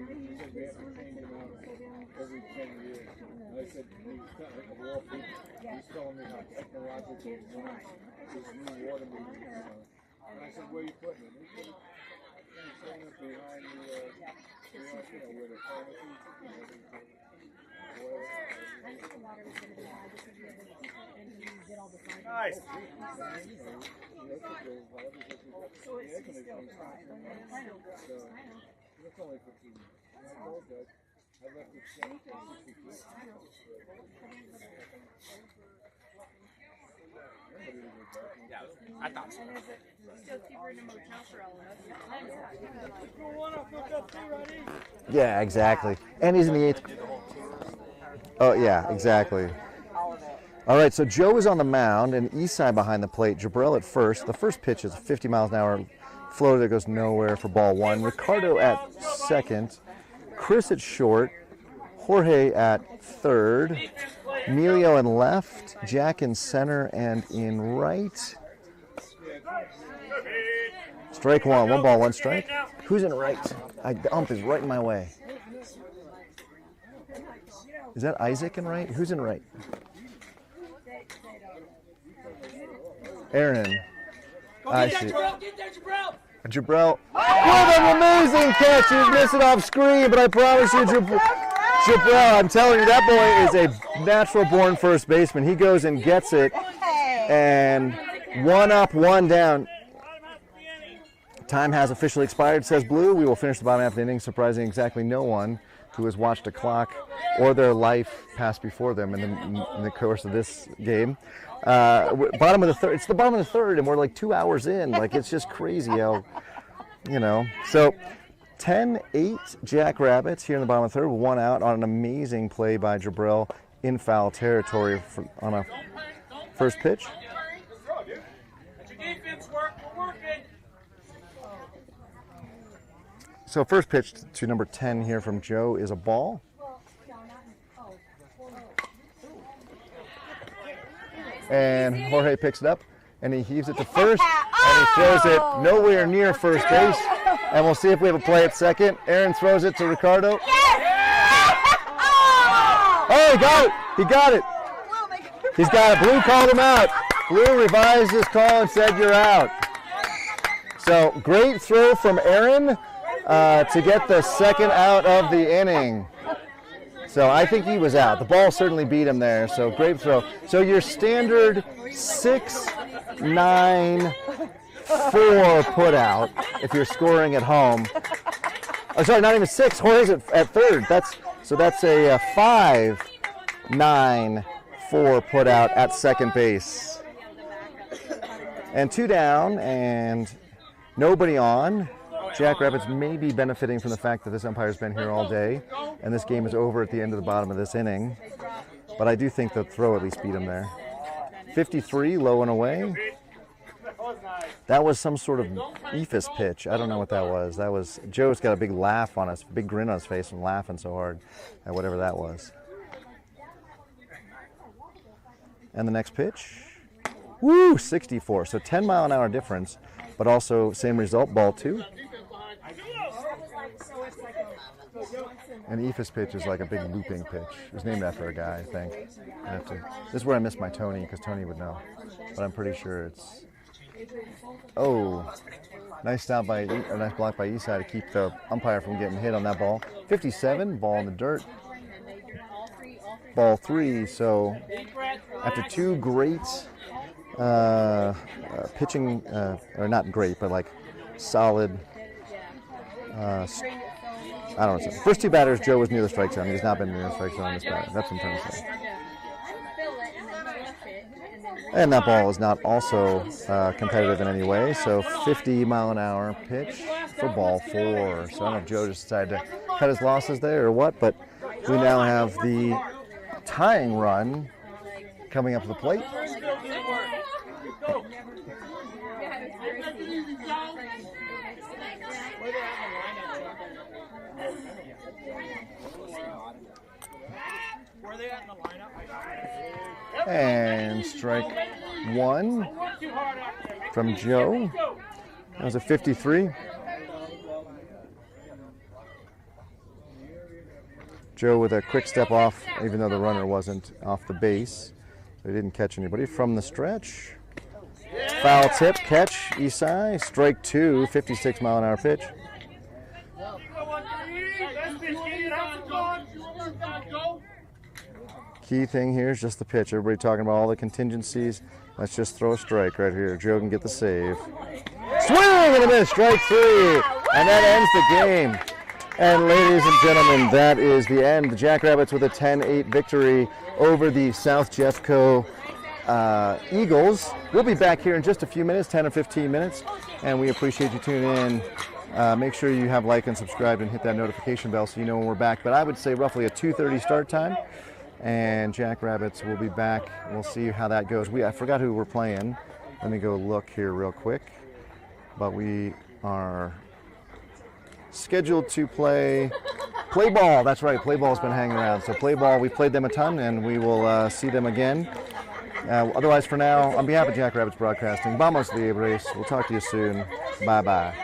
Every 10 years. And I said, he's telling me how technological this new water meter is. And I said, where are you putting it? He said, he's putting it behind the, where the pharmacy Nice. That's only for 2 years. I told that. I left it Yeah, I thought so. Still keep her in a motel for all of us. Yeah, exactly. And he's in the 8th. Oh, yeah, exactly. All right, so Joe is on the mound and Eastside behind the plate. Jabril at first. The first pitch is a 50 miles an hour floater that goes nowhere for ball 1. Ricardo at second. Chris at short. Jorge at third. Emilio in left. Jack in center and in right. Strike 1. 1 ball, 1 strike. Who's in right? The ump is right in my way. Is that Isaac in right? Who's in right? Aaron. I see. Jabril. What an amazing catch. He's missing off screen, but I promise you, Jabril, I'm telling you, that boy is a natural born first baseman. He goes and gets it, and 1 up, 1 down. Time has officially expired, says Blue. We will finish the bottom half of the inning, surprising exactly no one who has watched a clock or their life pass before them in the course of this game. Bottom of the third. It's the bottom of the third, and we're like 2 hours in. Like, it's just crazy how, So 10-8 Jackrabbits here in the bottom of the third, 1 out on an amazing play by Jabril in foul territory on a first pitch. So first pitch to number 10 here from Joe is a ball. And Jorge picks it up, and he heaves it to first, and he throws it nowhere near first base. And we'll see if we have a play at second. Aaron throws it to Ricardo. Oh, he got it. He got it. He's got it. Blue called him out. Blue revised his call and said you're out. So great throw from Aaron to get the second out of the inning. So I think he was out. The ball certainly beat him there. So great throw. So your standard 6-9-4 put out if you're scoring at home. Oh, sorry, not even 6. Jorge's at third. That's a 5-9-4 put out at second base. And 2 down and nobody on. Jackrabbits may be benefiting from the fact that this umpire's been here all day, and this game is over at the end of the bottom of this inning. But I do think the throw at least beat him there. 53, low and away. That was some sort of ephus pitch. I don't know what that was. Joe's got a big laugh on us, big grin on his face, and laughing so hard at whatever that was. And the next pitch, woo, 64. So 10-mile-an-hour difference, but also same result, ball 2. An ephus pitch is like a big looping pitch. It was named after a guy, I think. This is where I missed my Tony, because Tony would know. But I'm pretty sure it's... Oh, nice block by Isai to keep the umpire from getting hit on that ball. 57, ball in the dirt. Ball 3, so after 2 great pitching, or not great, but like solid... I don't know. First 2 batters, Joe was near the strike zone. He's not been near the strike zone on this batter. That's what I'm trying to say. And that ball is not also competitive in any way. So 50-mile-an-hour pitch for ball 4. So I don't know if Joe just decided to cut his losses there or what, but we now have the tying run coming up to the plate. And strike 1 from Joe. That was a 53. Joe with a quick step off, even though the runner wasn't off the base. So he didn't catch anybody from the stretch. Foul tip, catch, Isai. Strike 2, 56-mile-an-hour pitch. Key thing here is just the pitch. Everybody talking about all the contingencies. Let's just throw a strike right here. Joe can get the save. Swing and a miss, strike 3. And that ends the game. And ladies and gentlemen, that is the end. The Jackrabbits with a 10-8 victory over the South Jeffco Eagles. We'll be back here in just a few minutes, 10 or 15 minutes. And we appreciate you tuning in. Make sure you have like and subscribe and hit that notification bell so you know when we're back. But I would say roughly a 2:30 start time. And Jackrabbits will be back. We'll see how that goes. I forgot who we're playing. Let me go look here real quick. But we are scheduled to play ball. That's right, play ball's been hanging around. So play ball, we played them a ton, and we will see them again. Otherwise, for now, on behalf of Jackrabbits Broadcasting, vamos libres. We'll talk to you soon. Bye-bye.